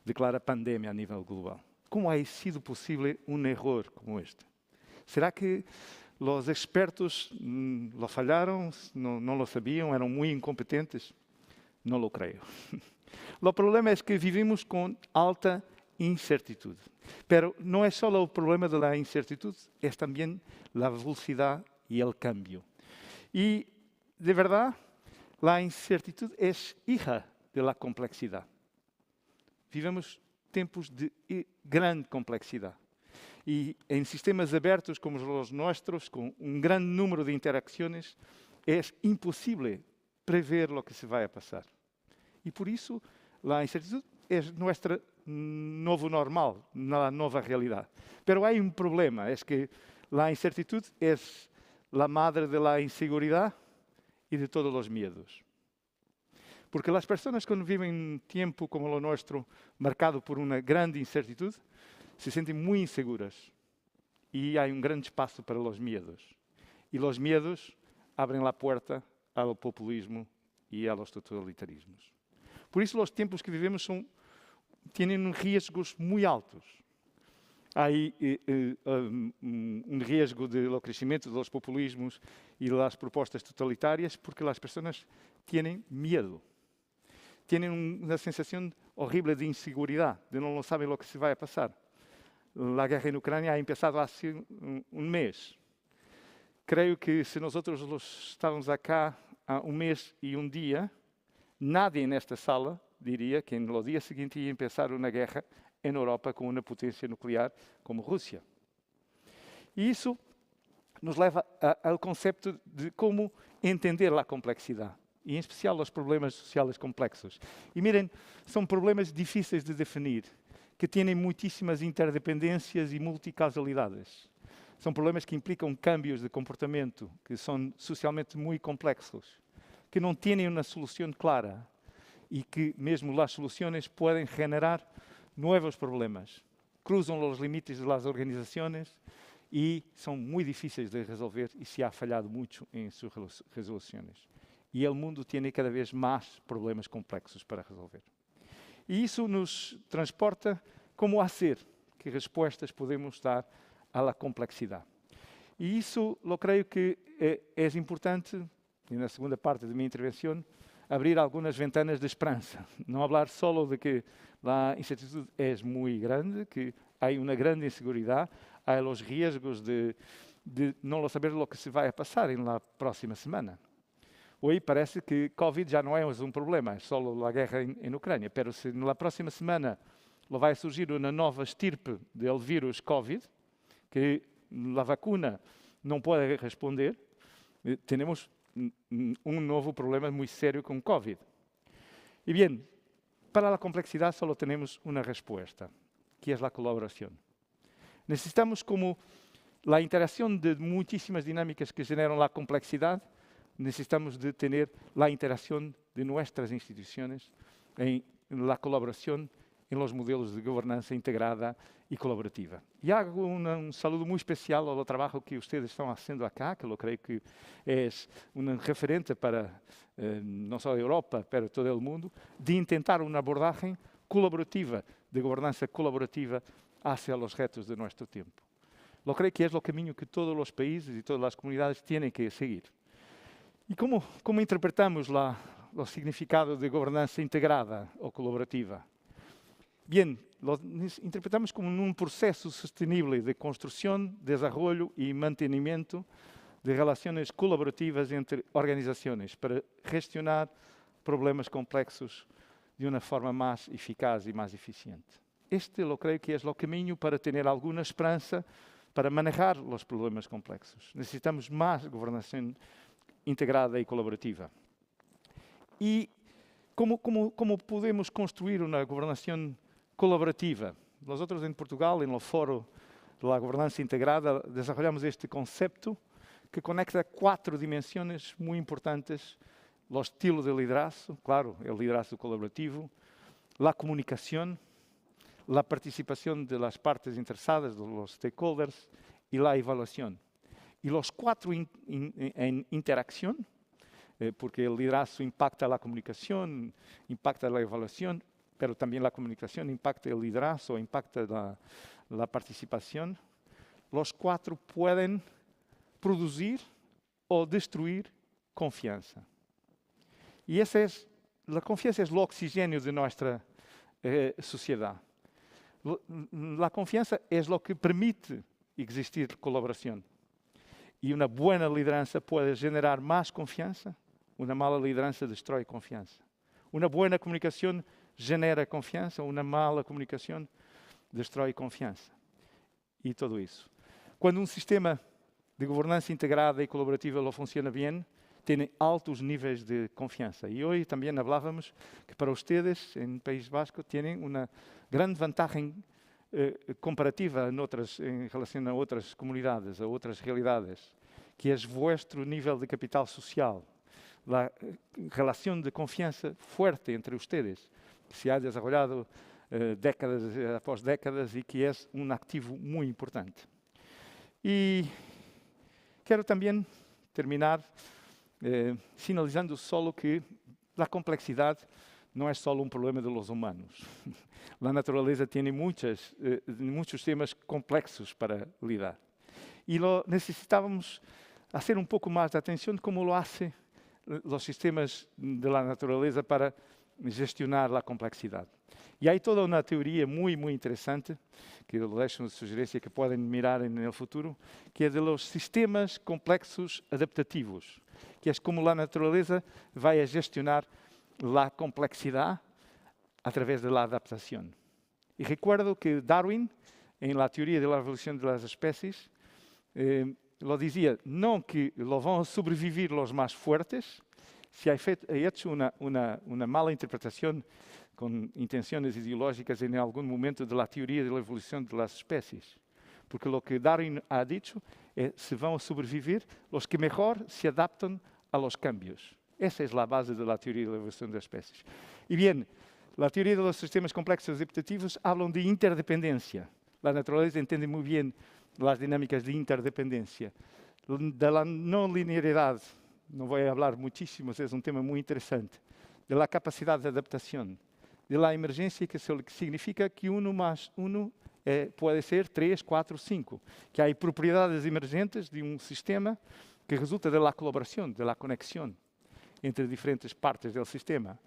declara pandemia a nivel global. ¿Cómo ha sido posible un error como este? ¿Será que los expertos lo fallaron, no lo sabían, eran muy incompetentes? No lo creo. El problema es que vivimos con alta incertidumbre. Pero no es solo el problema de la incertidumbre, es también la velocidad y el cambio. Y, de verdad, la incertidumbre es hija de la complejidad. Vivimos tiempos de gran complejidad. Y en sistemas abiertos como los nuestros, con un gran número de interacciones, es imposible prever lo que se va a pasar. Y por eso la incertidumbre es nuestra novo normal, la nueva realidad. Pero hay un problema, es que la incertidumbre es la madre de la inseguridad y de todos los miedos. Porque las personas cuando viven un tiempo como lo nuestro, marcado por una grande incertidumbre, se sienten muy inseguras y hay un gran espacio para los miedos. Y los miedos abren la puerta al populismo y a los totalitarismos. Por eso los tiempos que vivimos tienen riesgos muy altos. Hay un riesgo del crecimiento de los populismos y las propuestas totalitarias porque las personas tienen miedo. Tienen una sensación horrible de inseguridad, de no saber lo que se va a pasar. La guerra en Ucrania ha empezado hace un mes. Creo que si nosotros estávamos acá há um mês e um dia, nadie nesta sala diria que no dia seguinte ia começar uma guerra em Europa com uma potência nuclear como Rússia. E isso nos leva ao conceito de como entender a complexidade, e em especial os problemas sociais complexos. E mirem, são problemas difíceis de definir, que têm muitíssimas interdependências e multicausalidades. São problemas que implicam cambios de comportamento, que são socialmente muito complexos, que não têm uma solução clara e que mesmo as soluções podem generar novos problemas, cruzam os limites das organizações e são muito difíceis de resolver e se ha falhado muito em suas resoluções. E o mundo tem cada vez mais problemas complexos para resolver. E isso nos transporta como a ser, que respostas podemos dar à complexidade. E isso, eu creio que é importante, e na segunda parte da minha intervenção, abrir algumas ventanas de esperança. Não falar só de que a incertidumbre é muito grande, que há uma grande insegurança, há os riscos de não saber o que se vai passar na próxima semana. Hoje parece que Covid já não é um problema, é só a guerra em Ucrânia. Mas se na próxima semana vai surgir uma nova estirpe do vírus Covid, que a vacuna não pode responder, temos um novo problema muito sério com Covid. E bem, para a complexidade só temos uma resposta, que é a colaboração. Necessitamos, como a interação de muitíssimas dinâmicas que generam a complexidade, necessitamos de ter a interação de nossas instituições em la colaboração em los modelos de governança integrada e colaborativa. E hago um saludo muito especial ao trabalho que vocês estão fazendo aqui, que eu creio que é um referente para não só a Europa, para todo o mundo, de tentar uma abordagem colaborativa, de governança colaborativa hacia os retos de nosso tempo. Eu creio que é o caminho que todos os países e todas as comunidades têm que seguir. E como interpretamos o significado de governança integrada ou colaborativa? Bem, lo interpretamos como um processo sustentável de construção, desenvolvimento e mantenimento de relações colaborativas entre organizações para gestionar problemas complexos de uma forma mais eficaz e mais eficiente. Este, eu creio que é o caminho para ter alguma esperança para manejar os problemas complexos. Necessitamos mais governança integrada e colaborativa. E como podemos construir uma governação colaborativa? Nós outros em Portugal, no Foro da Governança Integrada, desenvolvemos este conceito que conecta 4 dimensões muito importantes: o estilo de liderazgo, claro, o liderazgo colaborativo, a comunicação, a participação das partes interessadas, dos stakeholders, e a avaliação. E os 4 em interação, porque o liderazgo impacta a comunicação, impacta a avaliação, pero também a comunicação impacta o liderazgo, impacta a participação. Os 4 podem produzir ou destruir confiança. E a confiança é o oxigênio de nossa sociedade. A confiança é o que permite existir colaboração. E uma boa liderança pode generar mais confiança, uma mala liderança destrói confiança. Uma boa comunicação genera confiança, uma mala comunicação destrói confiança. E tudo isso. Quando um sistema de governança integrada e colaborativa funciona bem, tem altos níveis de confiança. E hoje também falávamos que para vocês, em País Basco, têm uma grande vantagem comparativa em relação a outras comunidades, a outras realidades, que é o vosso nível de capital social, a relação de confiança forte entre vocês, que se ha desenvolvido décadas após décadas e que é um ativo muito importante. E quero também terminar sinalizando só que a complexidade não é só um problema dos humanos. A natureza tem muitos temas complexos para lidar. E necessitávamos fazer pouco mais de atenção como lo fazem os sistemas da natureza para gestionar a complexidade. E há toda uma teoria muito interessante, que eu deixo uma sugerência que podem mirar no futuro, que é de los sistemas complexos adaptativos, que es como la naturaleza va a gestionar la complejidad a través de la adaptación. Y recuerdo que Darwin, en la teoría de la evolución de las especies, lo decía, no que lo van a sobrevivir los más fuertes. Se ha hecho una mala interpretación con intenciones ideológicas en algún momento de la teoría de la evolución de las especies. Porque lo que Darwin ha dicho es que se van a sobrevivir los que mejor se adaptan a los cambios. Esa es la base de la teoría de la evolución de las especies. Y bien, la teoría de los sistemas complejos adaptativos hablan de interdependencia. La naturaleza entiende muy bien las dinámicas de interdependencia, de la no linealidad. No voy a hablar muchísimo, es un tema muy interesante. De la capacidad de adaptación, de la emergencia, que significa que 1 más 1 puede ser 3, 4, 5. Que hay propiedades emergentes de un sistema que resulta de la colaboración, de la conexión entre diferentes partes del sistema.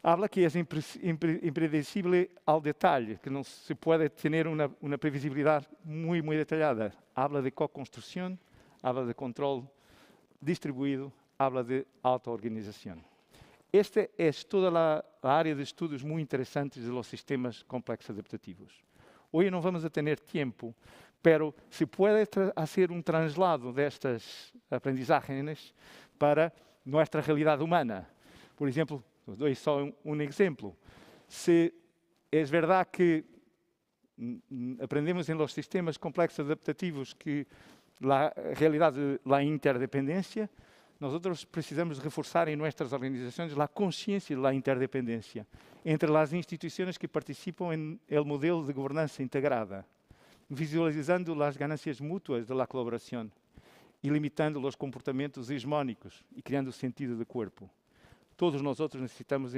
Habla que es impredecible al detalle, que no se puede tener una previsibilidad muy, muy detallada. Habla de co-construcción, habla de control distribuido, habla de autoorganización. Esta es toda la área de estudios muy interesantes de los sistemas complejos adaptativos. Hoy no vamos a tener tiempo, pero se puede hacer un traslado de estas aprendizajes para nuestra realidad humana. Por ejemplo, os doy só un ejemplo. Si es verdad que aprendemos en los sistemas complejos adaptativos que la realidad de la interdependencia, nosotros precisamos reforzar en nuestras organizaciones la conciencia de la interdependencia entre las instituciones que participan en el modelo de gobernanza integrada, visualizando las ganancias mutuas de la colaboración y limitando los comportamientos hegemónicos y creando sentido de cuerpo. Todos nosotros necesitamos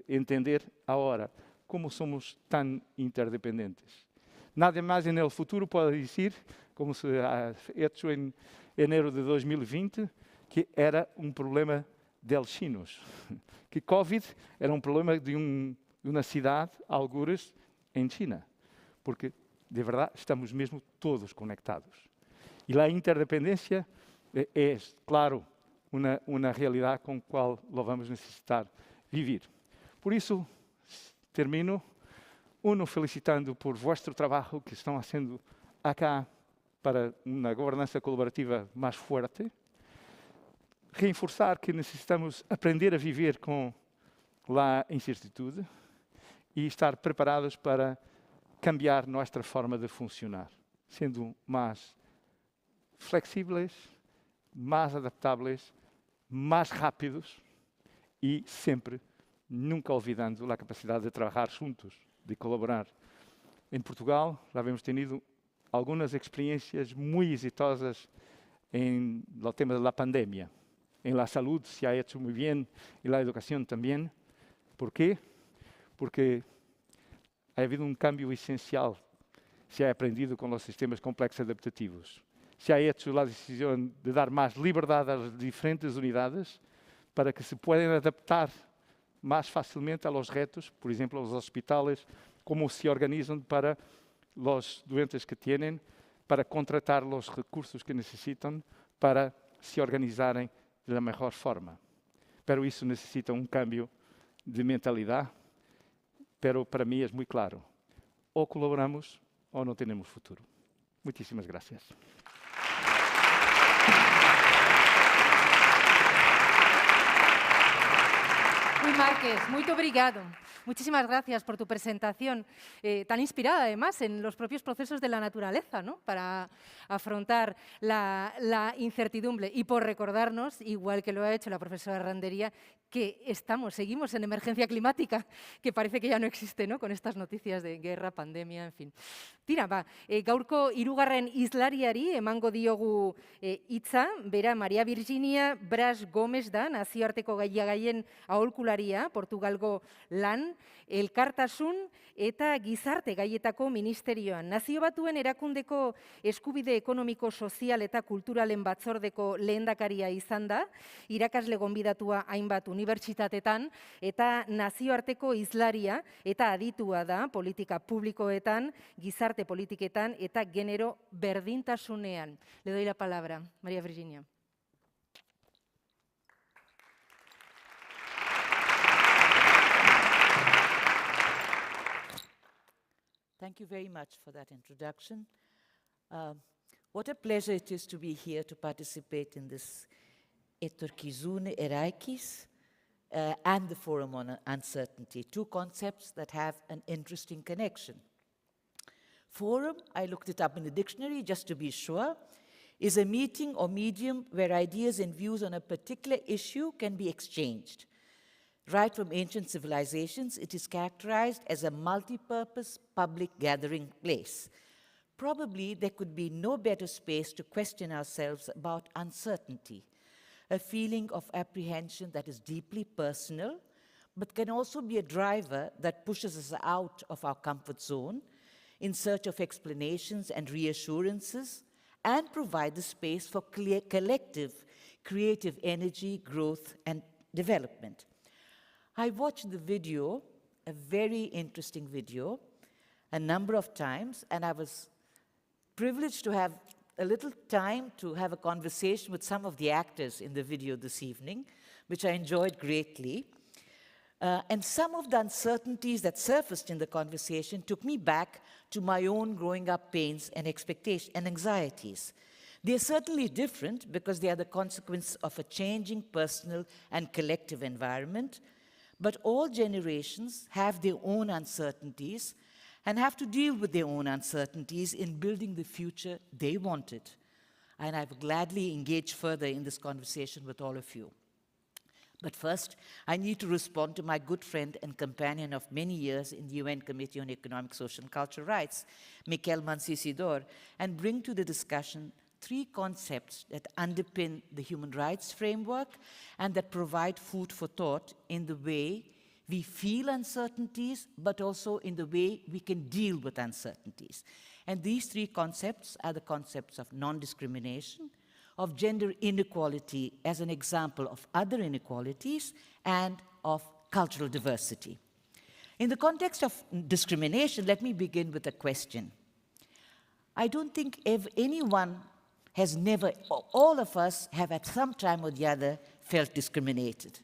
entender ahora cómo somos tan interdependentes. Nada más en el futuro puede decir, como se ha hecho en enero de 2020, que era un problema de chinos, que COVID era un problema de una ciudad, algures, en China, porque de verdad estamos mesmo todos conectados. Y la interdependencia es, claro, una realidad con la cual lo vamos a necesitar vivir. Por eso, termino, felicitando por vuestro trabajo que están haciendo acá para una gobernanza colaborativa más fuerte, reforzar que necesitamos aprender a vivir con la incertidumbre y estar preparados para cambiar nuestra forma de funcionar, siendo más flexibles, más adaptables, más rápidos y siempre, nunca olvidando la capacidad de trabajar juntos, de colaborar. En Portugal, ya hemos tenido algunas experiencias muy exitosas en el tema de la pandemia. En la salud se ha hecho muy bien y la educación también. ¿Por qué? Porque ha habido un cambio esencial. Se ha aprendido con los sistemas complejos adaptativos. Se ha hecho la decisión de dar más libertad a las diferentes unidades para que se puedan adaptar más fácilmente a los retos, por ejemplo, los hospitales, cómo se organizan para los doentes que tienen, para contratar los recursos que necesitan, para se organizarem de la mejor forma. Pero isso necessita um cambio de mentalidade, pero para mim é muito claro, ou colaboramos ou não temos futuro. Muitíssimas gracias. Marques, muy obrigado. Muchísimas gracias por tu presentación, tan inspirada además en los propios procesos de la naturaleza, ¿no? Para afrontar la incertidumbre y por recordarnos, igual que lo ha hecho la profesora Randeria, que seguimos en emergencia climática, que parece que ya no existe, ¿no? Con estas noticias de guerra, pandemia, en fin. Tira, gaurko hirugarren hizlariari emango diogu hitza, bera Maria Virginia Bras-Gomes da, nazioarteko gaien aholkularia, Portugalgo lan, elkartasun eta gizarte gaietako ministerioan. Nazio Batuen erakundeko eskubide ekonomiko, sozial eta kulturalen batzordeko lehendakaria izan da, irakasle gonbidatua hainbat unibertsitatetan, eta nazioarteko hizlaria eta aditua da politika publikoetan, gizarte politiketan eta genero berdintasunean. Le doy la palabra, Maria Virginia. Thank you very much for that introduction. What a pleasure it is to be here to participate in this Etorkizuna Eraikiz and the Forum on Uncertainty, two concepts that have an interesting connection. Forum, I looked it up in the dictionary just to be sure, is a meeting or medium where ideas and views on a particular issue can be exchanged. Right from ancient civilizations, it is characterized as a multi-purpose public gathering place. Probably there could be no better space to question ourselves about uncertainty, a feeling of apprehension that is deeply personal, but can also be a driver that pushes us out of our comfort zone in search of explanations and reassurances, and provide the space for collective creative energy, growth, and development. I watched the video, a very interesting video, a number of times, and I was privileged to have a little time to have a conversation with some of the actors in the video this evening, which I enjoyed greatly. And some of the uncertainties that surfaced in the conversation took me back to my own growing up pains and expectations and anxieties. They are certainly different because they are the consequence of a changing personal and collective environment, but all generations have their own uncertainties and have to deal with their own uncertainties in building the future they wanted. And I will gladly engage further in this conversation with all of you. But first, I need to respond to my good friend and companion of many years in the UN Committee on Economic, Social and Cultural Rights, Mikel Mancisidor, and bring to the discussion three concepts that underpin the human rights framework and that provide food for thought in the way we feel uncertainties, but also in the way we can deal with uncertainties. And these three concepts are the concepts of non-discrimination, of gender inequality as an example of other inequalities, and of cultural diversity. In the context of discrimination, let me begin with a question. I don't think anyone has never, all of us have at some time or the other felt discriminated.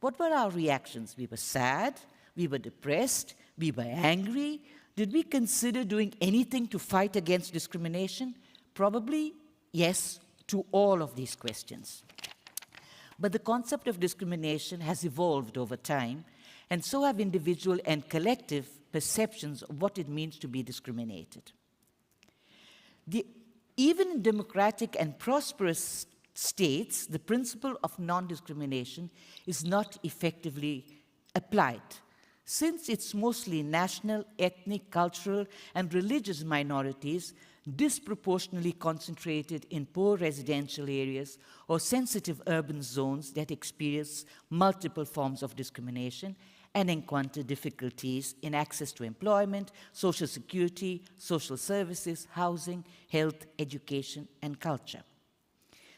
What were our reactions? We were sad, we were depressed, we were angry. Did we consider doing anything to fight against discrimination? Probably yes to all of these questions. But the concept of discrimination has evolved over time, and so have individual and collective perceptions of what it means to be discriminated. Even in democratic and prosperous states, the principle of non-discrimination is not effectively applied, since it's mostly national, ethnic, cultural, and religious minorities disproportionately concentrated in poor residential areas or sensitive urban zones that experience multiple forms of discrimination and encounter difficulties in access to employment, social security, social services, housing, health, education, and culture.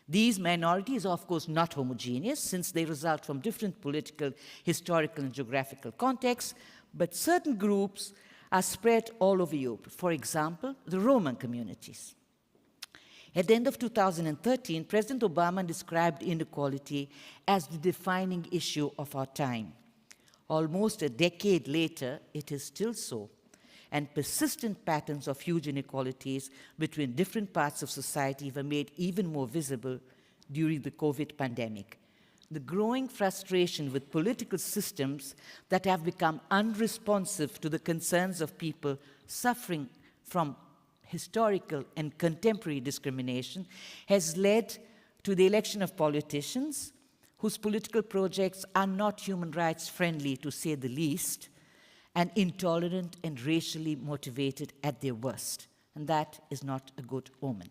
These minorities are, of course, not homogeneous, since they result from different political, historical, and geographical contexts, but certain groups are spread all over Europe. For example, the Roma communities. At the end of 2013, President Obama described inequality as the defining issue of our time. Almost a decade later, it is still so, and persistent patterns of huge inequalities between different parts of society were made even more visible during the COVID pandemic. The growing frustration with political systems that have become unresponsive to the concerns of people suffering from historical and contemporary discrimination has led to the election of politicians whose political projects are not human rights friendly, to say the least, and intolerant and racially motivated at their worst. And that is not a good omen.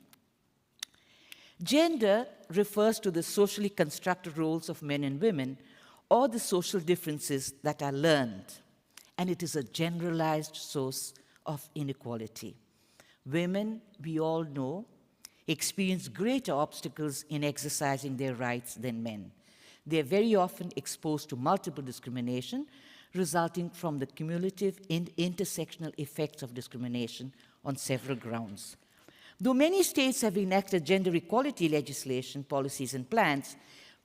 Gender refers to the socially constructed roles of men and women, or the social differences that are learned, and it is a generalized source of inequality. Women, we all know, experience greater obstacles in exercising their rights than men. They are very often exposed to multiple discrimination, resulting from the cumulative and intersectional effects of discrimination on several grounds. Though many states have enacted gender equality legislation, policies, and plans,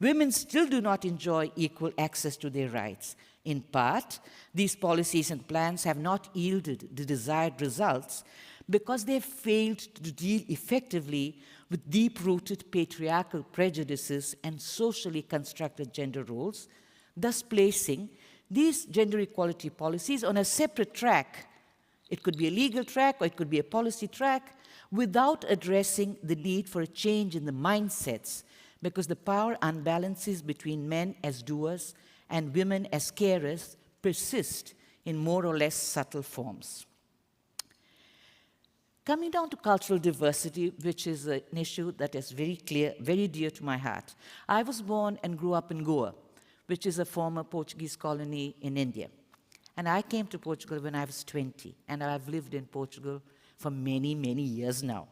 women still do not enjoy equal access to their rights. In part, these policies and plans have not yielded the desired results because they have failed to deal effectively with deep-rooted patriarchal prejudices and socially constructed gender roles, thus placing these gender equality policies on a separate track. It could be a legal track or it could be a policy track, without addressing the need for a change in the mindsets, because the power unbalances between men as doers and women as carers persist in more or less subtle forms. Coming down to cultural diversity, which is an issue that is very clear, very dear to my heart. I was born and grew up in Goa, which is a former Portuguese colony in India. And I came to Portugal when I was 20, and I've lived in Portugal for many, many years now.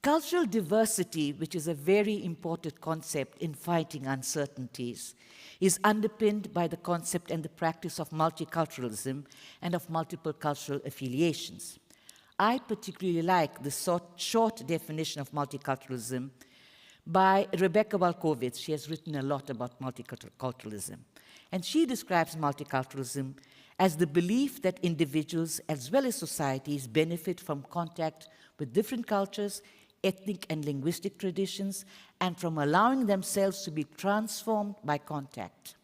Cultural diversity, which is a very important concept in fighting uncertainties, is underpinned by the concept and the practice of multiculturalism and of multiple cultural affiliations. I particularly like the short definition of multiculturalism by Rebecca Walkowicz. She has written a lot about multiculturalism. And she describes multiculturalism as the belief that individuals as well as societies benefit from contact with different cultures, ethnic and linguistic traditions, and from allowing themselves to be transformed by contact.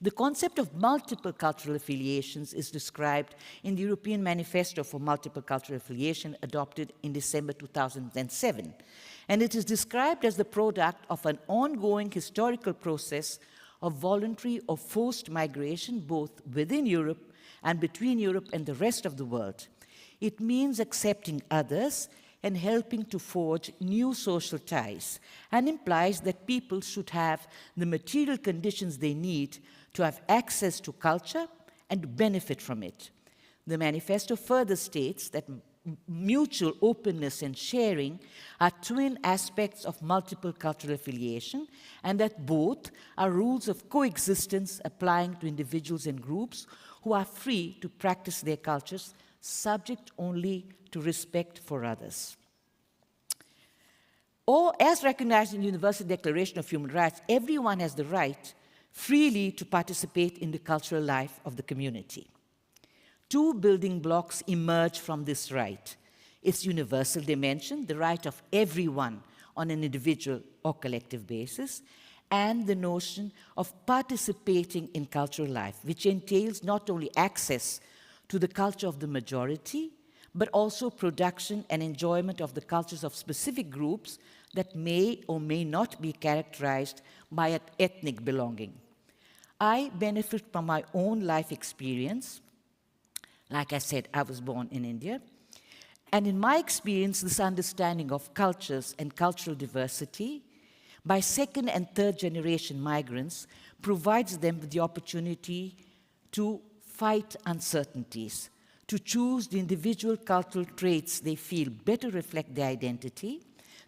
The concept of multiple cultural affiliations is described in the European Manifesto for Multiple Cultural Affiliation adopted in December 2007. And it is described as the product of an ongoing historical process of voluntary or forced migration, both within Europe and between Europe and the rest of the world. It means accepting others and helping to forge new social ties, and implies that people should have the material conditions they need to have access to culture and benefit from it. The manifesto further states that mutual openness and sharing are twin aspects of multiple cultural affiliation, and that both are rules of coexistence applying to individuals and groups who are free to practice their cultures, subject only to respect for others. Or, as recognized in the Universal Declaration of Human Rights, everyone has the right freely to participate in the cultural life of the community. Two building blocks emerge from this right: its universal dimension, the right of everyone on an individual or collective basis, and the notion of participating in cultural life, which entails not only access to the culture of the majority, but also production and enjoyment of the cultures of specific groups that may or may not be characterized by an ethnic belonging. I benefit from my own life experience. Like I said, I was born in India. And in my experience, this understanding of cultures and cultural diversity by second and third generation migrants provides them with the opportunity to fight uncertainties, to choose the individual cultural traits they feel better reflect their identity,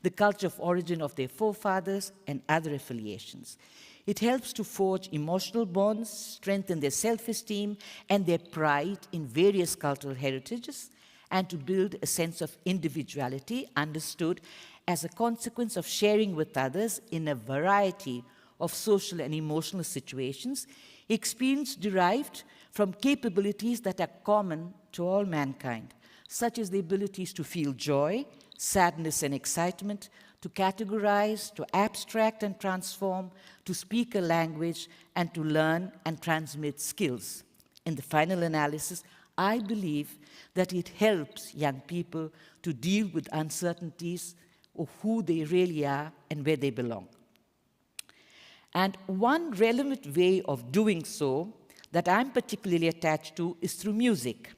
the culture of origin of their forefathers, and other affiliations. It helps to forge emotional bonds, strengthen their self-esteem and their pride in various cultural heritages, and to build a sense of individuality understood as a consequence of sharing with others in a variety of social and emotional situations, experience derived from capabilities that are common to all mankind, such as the abilities to feel joy, sadness and excitement, to categorize, to abstract and transform, to speak a language, and to learn and transmit skills. In the final analysis, I believe that it helps young people to deal with uncertainties of who they really are and where they belong. And one relevant way of doing so that I'm particularly attached to is through music.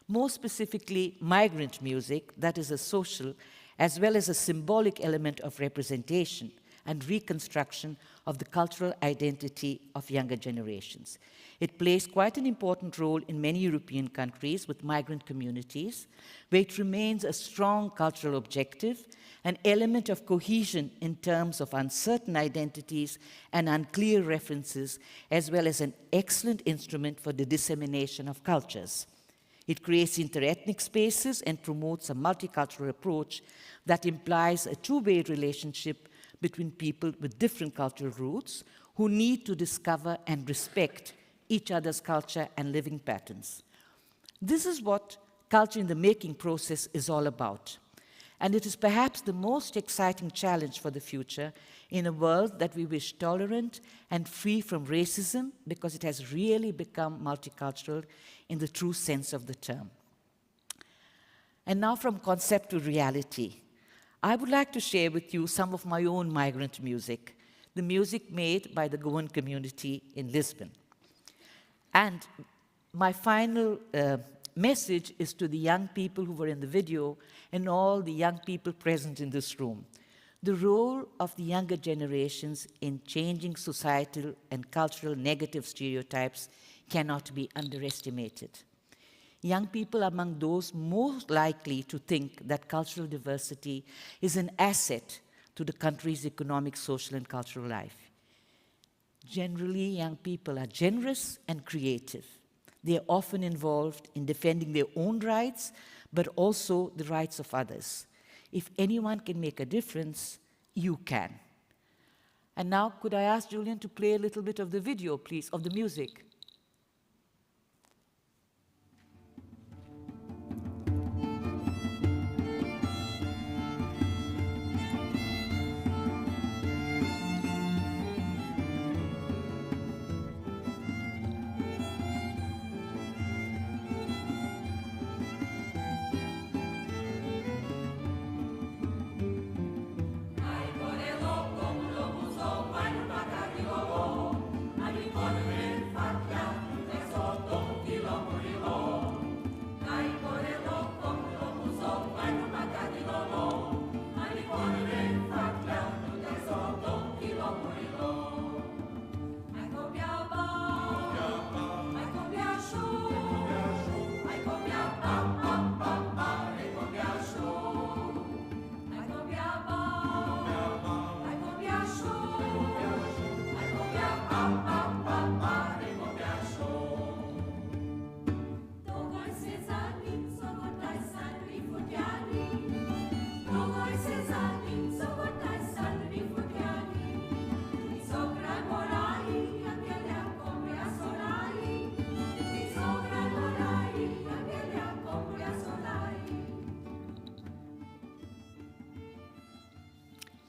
More specifically, migrant music, that is a social as well as a symbolic element of representation and reconstruction of the cultural identity of younger generations. It plays quite an important role in many European countries with migrant communities, where it remains a strong cultural objective, an element of cohesion in terms of uncertain identities and unclear references, as well as an excellent instrument for the dissemination of cultures. It creates interethnic spaces and promotes a multicultural approach that implies a two-way relationship between people with different cultural roots who need to discover and respect each other's culture and living patterns. This is what culture in the making process is all about. And it is perhaps the most exciting challenge for the future in a world that we wish tolerant and free from racism, because it has really become multicultural in the true sense of the term. And now from concept to reality. I would like to share with you some of my own migrant music, the music made by the Goan community in Lisbon. And my final message is to the young people who were in the video and all the young people present in this room. The role of the younger generations in changing societal and cultural negative stereotypes cannot be underestimated. Young people are among those most likely to think that cultural diversity is an asset to the country's economic, social, and cultural life. Generally, young people are generous and creative. They are often involved in defending their own rights, but also the rights of others. If anyone can make a difference, you can. And now, could I ask Julian to play a little bit of the video, please, of the music?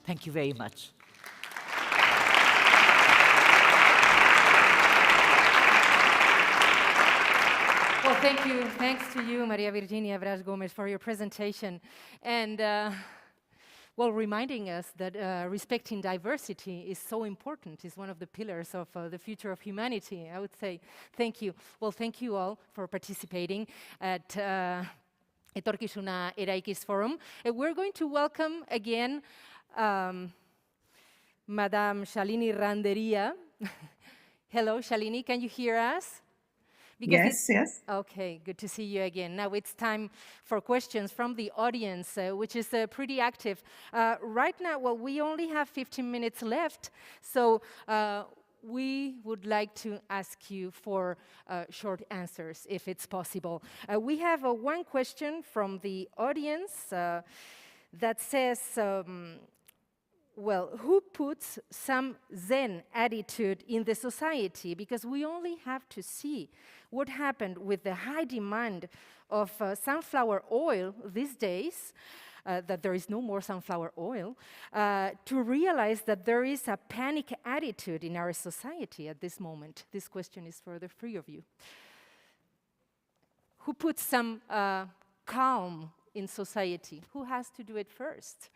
Thank you very much. Well, thank you. Thanks to you, Maria Virginia Bras-Gomes, for your presentation. And, well, reminding us that respecting diversity is so important, is one of the pillars of the future of humanity, I would say. Thank you. Well, thank you all for participating at Etorkizuna Eraikiz Forum. We're going to welcome again Madame Shalini Randeria. Hello, Shalini, can you hear us? Because yes. Okay, good to see you again. Now it's time for questions from the audience, which is pretty active. Right now, well, we only have 15 minutes left, so we would like to ask you for short answers, if it's possible. We have one question from the audience that says, well, who puts some Zen attitude in the society? Because we only have to see what happened with the high demand of sunflower oil these days, that there is no more sunflower oil, to realize that there is a panic attitude in our society at this moment. This question is for the three of you. Who puts some calm in society? Who has to do it first?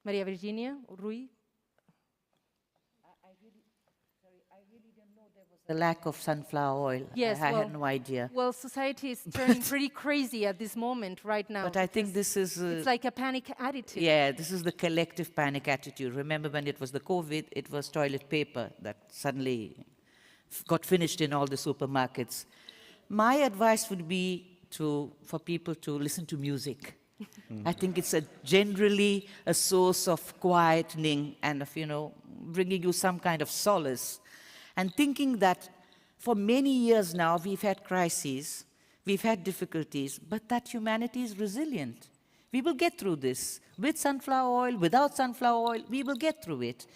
Maria Virginia, Rui? I really don't know there was a lack of sunflower oil. Yes, I had no idea. Well, society is turning pretty crazy at this moment right now. But I think this is... it's like a panic attitude. Yeah, this is the collective panic attitude. Remember when it was the COVID, it was toilet paper that suddenly got finished in all the supermarkets. My advice would be for people to listen to music. I think it's generally a source of quietening and of, bringing you some kind of solace. And thinking that for many years now, we've had crises, we've had difficulties, but that humanity is resilient. We will get through this. With sunflower oil, without sunflower oil, we will get through it.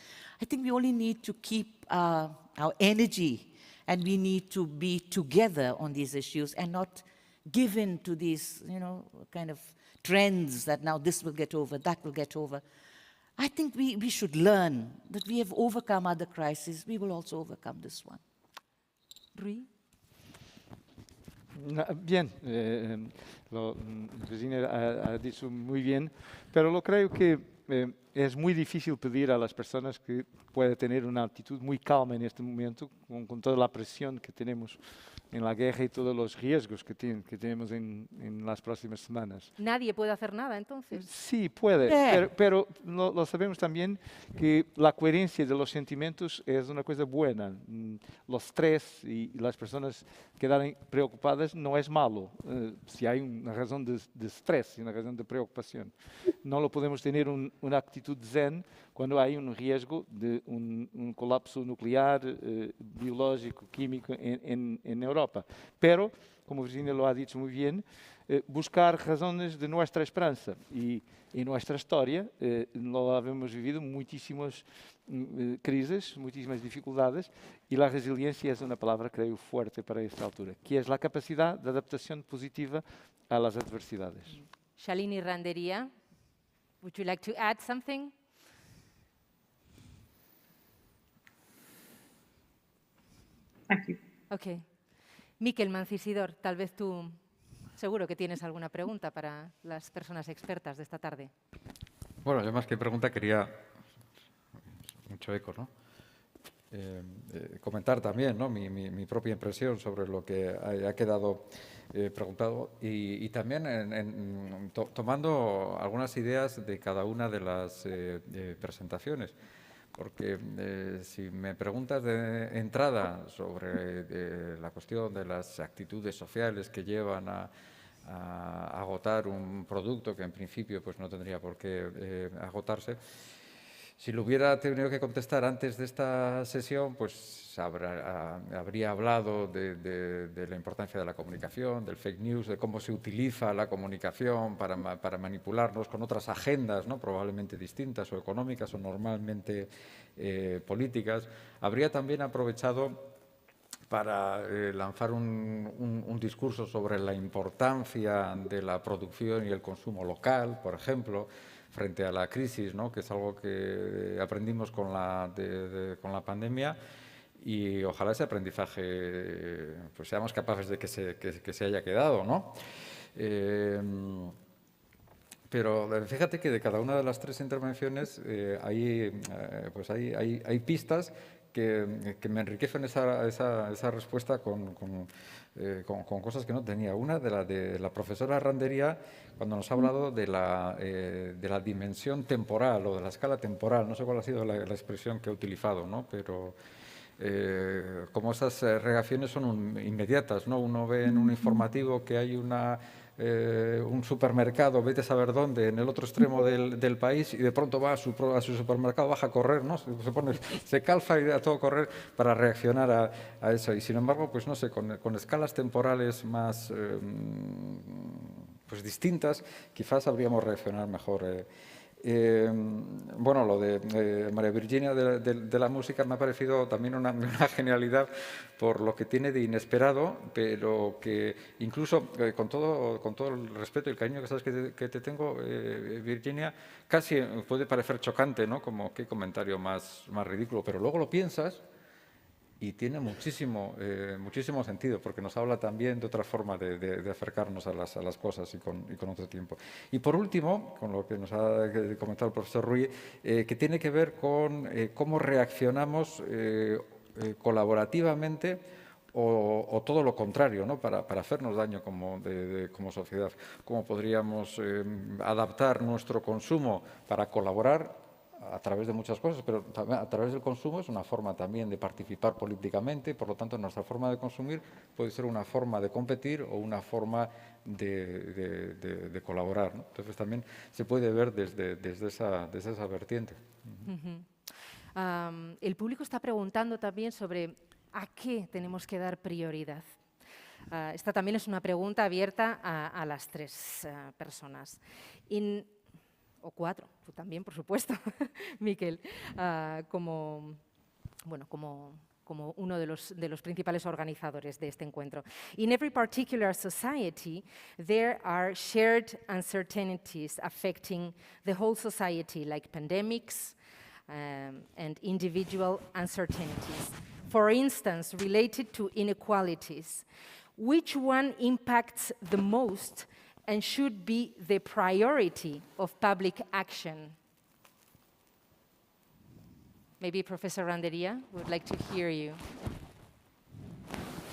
I think we only need to keep our energy, and we need to be together on these issues and not give in to these, kind of trends that now this will get over, that will get over. I think we should learn that we have overcome other crises. We will also overcome this one. Rui? Bien, Virginia ha dicho muy bien, pero lo creo que es muy difícil pedir a las personas que puedan tener una actitud muy calma en este momento, con toda la presión que tenemos en la guerra y todos los riesgos que tenemos en las próximas semanas. ¿Nadie puede hacer nada, entonces? Sí, puede, pero lo sabemos también que la coherencia de los sentimientos es una cosa buena. Los estrés y las personas quedarem preocupadas no es malo, si hay una razón de estrés y una razón de preocupación. No lo podemos tener una actitud zen cuando hay un riesgo de un colapso nuclear, biológico, químico en Europa. Pero, como Virginia lo ha dicho muy bien, buscar razones de nuestra esperanza. Y en nuestra historia lo hemos vivido muchísimas crisis, muchísimas dificultades, y la resiliencia es una palabra, creo, fuerte para esta altura, que es la capacidad de adaptación positiva a las adversidades. Shalini Randeria, would you like to add something? Thank you. Okay. Mikel Mancisidor, tal vez tú seguro que tienes alguna pregunta para las personas expertas de esta tarde. Bueno, yo más que pregunta quería, mucho eco, ¿no? Comentar también, ¿no? mi propia impresión sobre lo que ha quedado preguntado y también tomando algunas ideas de cada una de las presentaciones. Porque si me preguntas de entrada sobre la cuestión de las actitudes sociales que llevan a agotar un producto que en principio pues, no tendría por qué agotarse, si lo hubiera tenido que contestar antes de esta sesión, pues habría hablado de la importancia de la comunicación, del fake news, de cómo se utiliza la comunicación para manipularnos con otras agendas, ¿no? Probablemente distintas o económicas o normalmente políticas. Habría también aprovechado para lanzar un discurso sobre la importancia de la producción y el consumo local, por ejemplo, frente a la crisis, ¿no? Que es algo que aprendimos con la pandemia y ojalá ese aprendizaje pues seamos capaces de que se haya quedado, ¿no? Pero fíjate que de cada una de las tres intervenciones hay pistas que me enriquecen esa respuesta con cosas que no tenía. Una de la profesora Randeria, cuando nos ha hablado de la dimensión temporal o de la escala temporal, no sé cuál ha sido la expresión que ha utilizado, ¿no? Pero como esas reacciones son inmediatas, ¿no? Uno ve en un informativo que hay un supermercado, vete a saber dónde, en el otro extremo del país, y de pronto va a su supermercado, baja a correr, ¿no? Se calza y a todo correr para reaccionar a eso. Y sin embargo, pues no sé, con escalas temporales más pues distintas, quizás habríamos reaccionado mejor. Bueno, lo de María Virginia de la música me ha parecido también una genialidad por lo que tiene de inesperado, pero que incluso con todo el respeto y el cariño que sabes que te tengo, Virginia, casi puede parecer chocante, ¿no? Como qué comentario más ridículo, pero luego lo piensas y tiene muchísimo sentido, porque nos habla también de otra forma de acercarnos a las cosas y con otro tiempo. Y por último, con lo que nos ha comentado el profesor Rui, que tiene que ver con cómo reaccionamos colaborativamente o todo lo contrario, ¿no? Para hacernos daño como sociedad. Cómo podríamos adaptar nuestro consumo para colaborar a través de muchas cosas, pero a través del consumo es una forma también de participar políticamente, por lo tanto nuestra forma de consumir puede ser una forma de competir o una forma de colaborar, ¿no? Entonces también se puede ver desde esa vertiente. El público está preguntando también sobre ¿A qué tenemos que dar prioridad? Esta también es una pregunta abierta a las tres personas. O cuatro, tú también, por supuesto, Mikel, como uno de los principales organizadores de este encuentro. In every particular society, there are shared uncertainties affecting the whole society, like pandemics and individual uncertainties. For instance, related to inequalities, which one impacts the most and should be the priority of public action? Maybe Professor Randeria would like to hear you.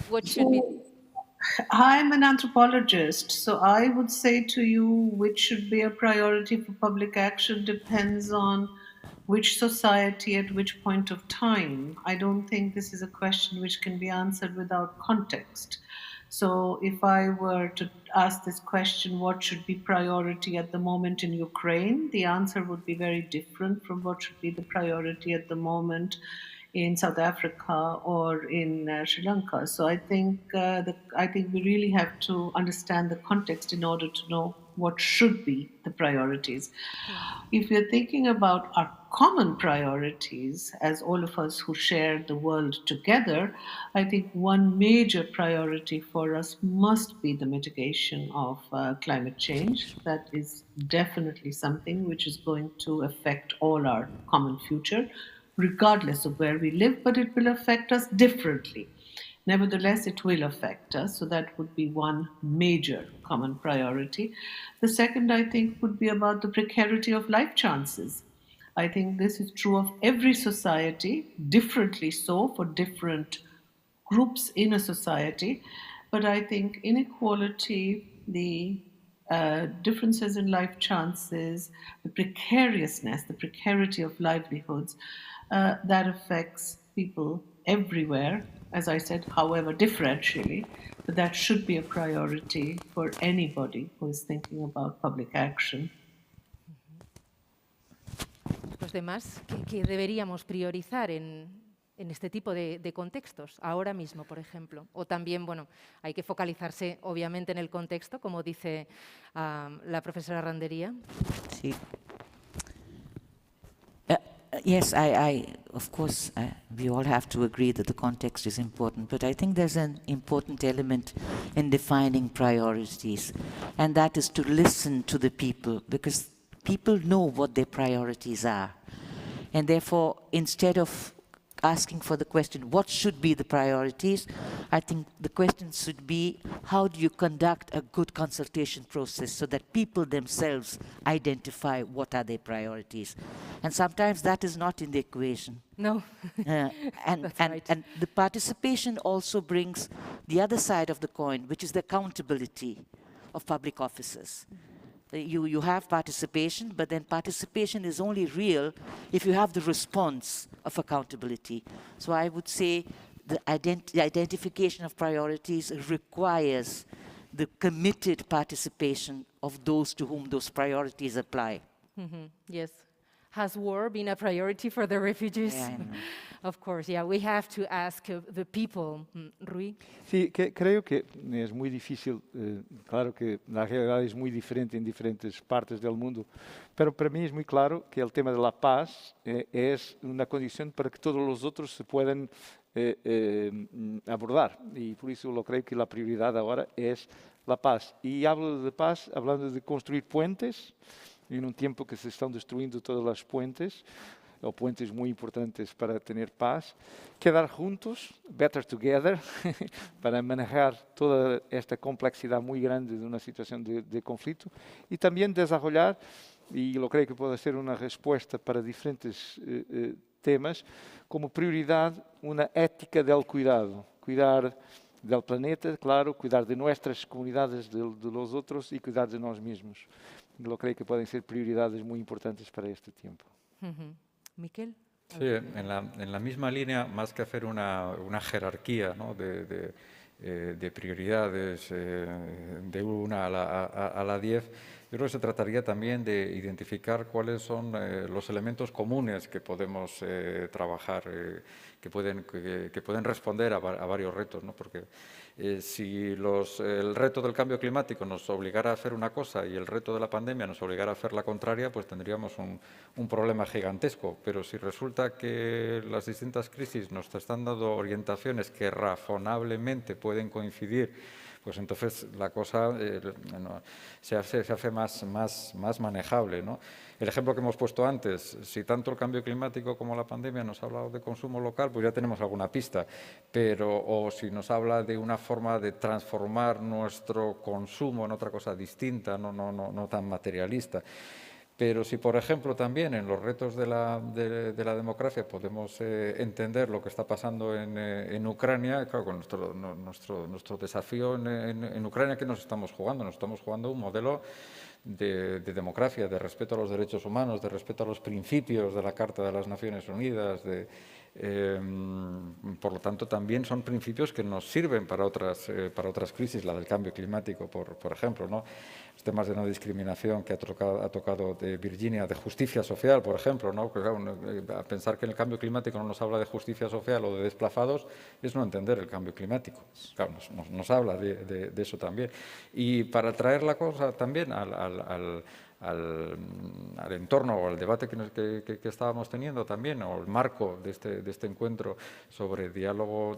What should be? I'm an anthropologist, so I would say to you which should be a priority for public action depends on which society at which point of time. I don't think this is a question which can be answered without context. So if I were to ask this question, what should be priority at the moment in Ukraine, the answer would be very different from what should be the priority at the moment in South Africa or in Sri Lanka. So I think we really have to understand the context in order to know what should be the priorities. If we're thinking about our common priorities, as all of us who share the world together, I think one major priority for us must be the mitigation of climate change. That is definitely something which is going to affect all our common future, regardless of where we live, but it will affect us differently. Nevertheless, it will affect us, so that would be one major common priority. The second, I think, would be about the precarity of life chances. I think this is true of every society, differently so for different groups in a society, but I think inequality, the differences in life chances, the precariousness, the precarity of livelihoods, that affects people everywhere, as I said, however differentially, but that should be a priority for anybody who is thinking about public action. Los demás, ¿qué deberíamos priorizar en este tipo de contextos, ahora mismo, por ejemplo? O también, bueno, hay que focalizarse, obviamente, en el contexto, como dice la profesora Randeria. Sí. Yes, of course, we all have to agree that the context is important, but I think there's an important element in defining priorities, and that is to listen to the people, because people know what their priorities are. And therefore, instead of asking for the question, what should be the priorities, I think the question should be, how do you conduct a good consultation process so that people themselves identify what are their priorities? And sometimes that is not in the equation. No. And the participation also brings the other side of the coin, which is the accountability of public officers. You have participation, but then participation is only real if you have the response of accountability. So I would say the identification of priorities requires the committed participation of those to whom those priorities apply. Mm-hmm. Yes. Has war been a priority for the refugees? Yeah, I know. Of course, yeah, we have to ask the people. Rui? Sí, creo que es muy difícil, claro que la realidad es muy diferente en diferentes partes del mundo, pero para mí es muy claro que el tema de la paz es una condición para que todos los otros se puedan abordar, y por eso lo creo que la prioridad ahora es la paz. Y hablo de paz hablando de construir puentes, en un tiempo que se están destruyendo todas las puentes, o puentes muy importantes para tener paz, quedar juntos, better together, para manejar toda esta complejidad muy grande de una situación de conflicto, y también desarrollar, y lo creo que puede ser una respuesta para diferentes temas, como prioridad una ética del cuidado, cuidar del planeta, claro, cuidar de nuestras comunidades, de los otros, y cuidar de nosotros mismos. Lo creo que pueden ser prioridades muy importantes para este tiempo. Mikel. Sí, en la misma línea, más que hacer una jerarquía, ¿no?, de prioridades de 1 a la 10, Yo creo que se trataría también de identificar cuáles son los elementos comunes que podemos trabajar, que pueden responder a varios retos, ¿no? Porque si el reto del cambio climático nos obligara a hacer una cosa y el reto de la pandemia nos obligara a hacer la contraria, pues tendríamos un problema gigantesco. Pero si resulta que las distintas crisis nos están dando orientaciones que razonablemente pueden coincidir, pues entonces la cosa se hace más manejable, ¿no? El ejemplo que hemos puesto antes, si tanto el cambio climático como la pandemia nos ha hablado de consumo local, pues ya tenemos alguna pista, o si nos habla de una forma de transformar nuestro consumo en otra cosa distinta, no tan materialista. Pero si, por ejemplo, también en los retos de la democracia podemos entender lo que está pasando en Ucrania, claro, con nuestro desafío en Ucrania, ¿qué nos estamos jugando? Nos estamos jugando un modelo de democracia, de respeto a los derechos humanos, de respeto a los principios de la Carta de las Naciones Unidas, por lo tanto, también son principios que nos sirven para otras crisis, la del cambio climático, por ejemplo, ¿no? Los temas de no discriminación que ha tocado de Virginia, de justicia social, por ejemplo, ¿no? Porque, claro, pensar que en el cambio climático no nos habla de justicia social o de desplazados es no entender el cambio climático. Claro, nos habla de eso también. Y para traer la cosa también al entorno o al debate que estábamos teniendo también, o el marco de este encuentro sobre diálogo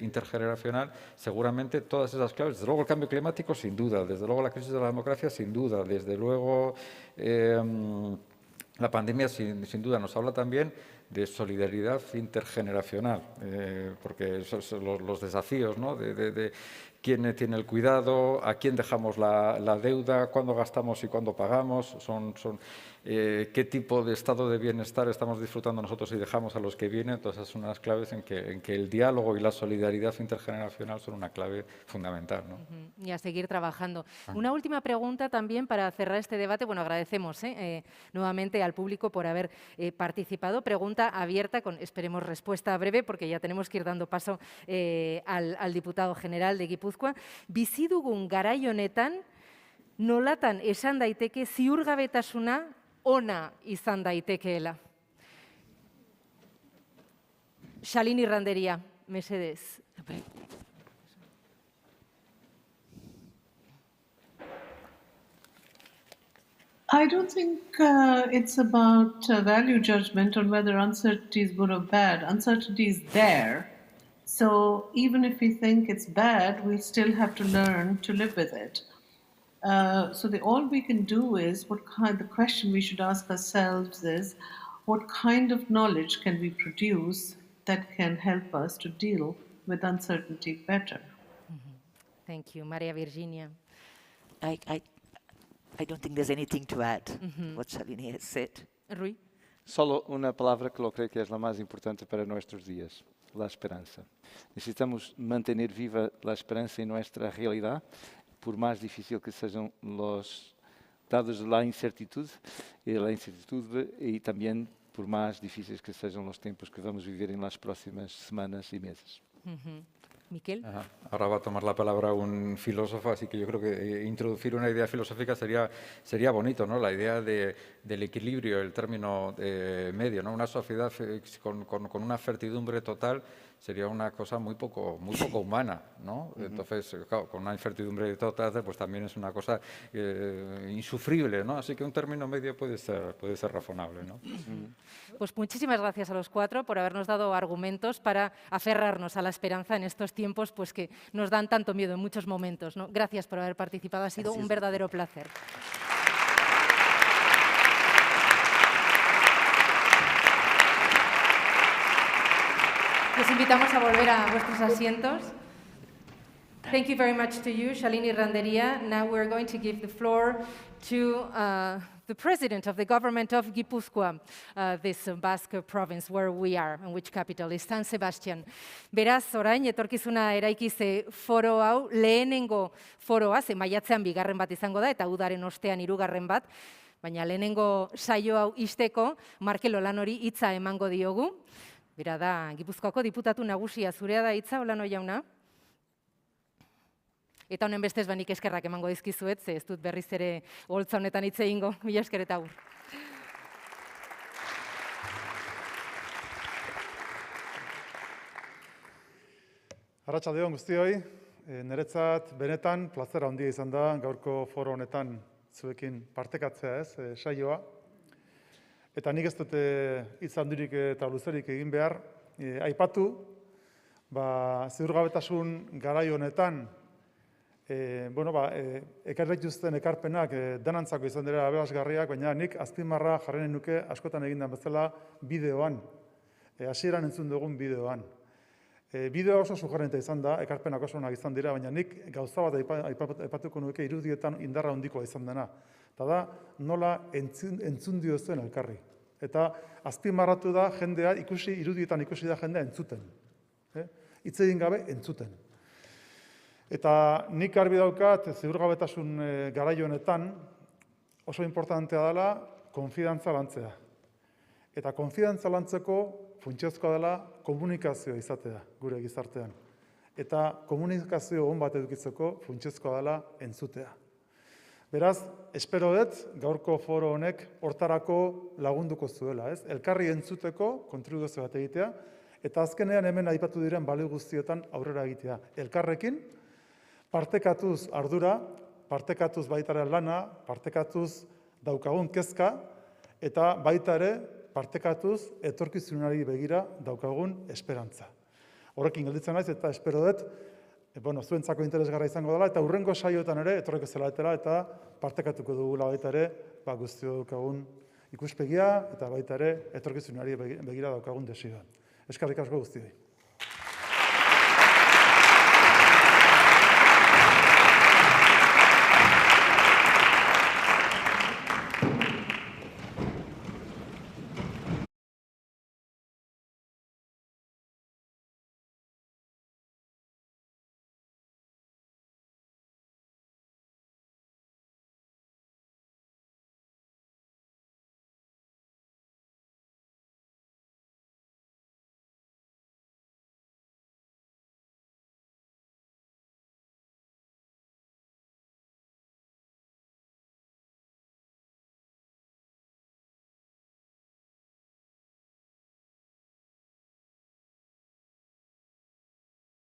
intergeneracional, seguramente todas esas claves, desde luego el cambio climático sin duda, desde luego la crisis de la democracia sin duda, desde luego la pandemia sin duda nos habla también de solidaridad intergeneracional, porque esos son los desafíos, ¿no? de quién tiene el cuidado, a quién dejamos la deuda, cuándo gastamos y cuándo pagamos, qué tipo de estado de bienestar estamos disfrutando nosotros y dejamos a los que vienen. Todas esas son unas claves en que el diálogo y la solidaridad intergeneracional son una clave fundamental, ¿no? Y a seguir trabajando. Una última pregunta también para cerrar este debate. Bueno, agradecemos nuevamente al público por haber participado. Pregunta abierta con, esperemos, respuesta breve, porque ya tenemos que ir dando paso al diputado general de Gipuzkoa. Bizi dugun garai honetan, nolatan esan daiteke ziurgabetasuna ona izan daitekeela? Shalini Randeria, mesedez. I don't think it's about value judgment on whether uncertainty is good or bad. Uncertainty is there. So even if we think it's bad, we still have to learn to live with it. So all we can do is, the question we should ask ourselves is, what kind of knowledge can we produce that can help us to deal with uncertainty better? Thank you. Maria Virginia. I don't think there's anything to add what Shalini has said. Rui. Solo una palabra que lo creo que es la más importante para nuestros días, la esperanza. Necesitamos mantener viva la esperanza en nuestra realidad, por más difícil que sean los dados de la incertidumbre y también por más difíciles que sean los tiempos que vamos a vivir en las próximas semanas y meses. Mikel. Ahora va a tomar la palabra un filósofo, así que yo creo que introducir una idea filosófica sería bonito, ¿no? La idea del equilibrio, el término medio, ¿no? Una sociedad con una certidumbre total sería una cosa muy poco humana, ¿no? Entonces, claro, con una incertidumbre total, pues también es una cosa insufrible, ¿no? Así que un término medio puede ser razonable, ¿no? Pues muchísimas gracias a los cuatro por habernos dado argumentos para aferrarnos a la esperanza en estos tiempos pues, que nos dan tanto miedo en muchos momentos, ¿no? Gracias por haber participado, ha sido un verdadero placer. Les invitamos a volver a vuestros asientos. Thank you very much to you, Shalini Randeria. Now we're going to give the floor to the president of the government of Gipuzkoa, this Basque province where we are, and which capital is San Sebastian. Beraz, orain, Etorkizuna Eraikiz Foro hau, lehenengo foroa, ze maiatzean bigarren bat izango da, eta udaren ostean hirugarren bat, baina lehenengo saio hau ixteko, Markel Olanori hitza emango diogu. Bera da, Gipuzkoako diputatu nagusia, zurea da hitza, Olano jauna? Eta honen bestez nik eskerrak emango dizkizuet, ze ez dut berriz ere holtza honetan hitz egingo. Mila esker eta agur. Arratsaldeon guztioi, niretzat benetan plazera handia izan da gaurko foro honetan zuekin partekatzea saioa. Eta nik ez dute hitz handirik eta luzerik egin behar, aipatu, ziurgabetasun garai honetan, ekarrik juzten ekarpenak denantzako izan dira aberasgarriak, baina nik azpimarra jarrenen nuke askotan egindan bezala bideoan, hasieran entzun dugun bideoan. Bideoa oso sugerente izan da, ekarpenak oso onak izan dira, baina nik gauza bat aipatuko nuke irudietan indarra handikoa izan dena. Eta da, nola entzun diozuen elkarri. Eta azpimarratu da jendea, irudietan ikusi da jendea entzuten. Hitz egin gabe entzuten. Eta nik garbi daukat, ziurgabetasun garai honetan, oso importantea dela konfidantza lantzea. Eta konfidantza lantzeko funtsezkoa dela komunikazioa izatea gure gizartean. Eta komunikazio on bat edukitzeko funtsezkoa dela entzutea. Beraz, espero dut gaurko foro honek hortarako lagunduko zuela, elkarri entzuteko kontribuzio bat egitea, eta azkenean hemen aipatu diren balio guztietan aurrera egitea. Elkarrekin, partekatuz ardura, partekatuz baita ere lana, partekatuz daukagun kezka, eta baita ere partekatuz etorkizunari begira daukagun esperantza. Horrekin gelditzen naiz eta espero dut, zuentzako interesgarra izango dela, eta hurrengo saioetan ere etorriko zelaetela eta partekatuko dugula baita ere guztio daukagun ikuspegia eta baita ere etorkizunari begira daukagun desioa. Eskerrik asko guztioi.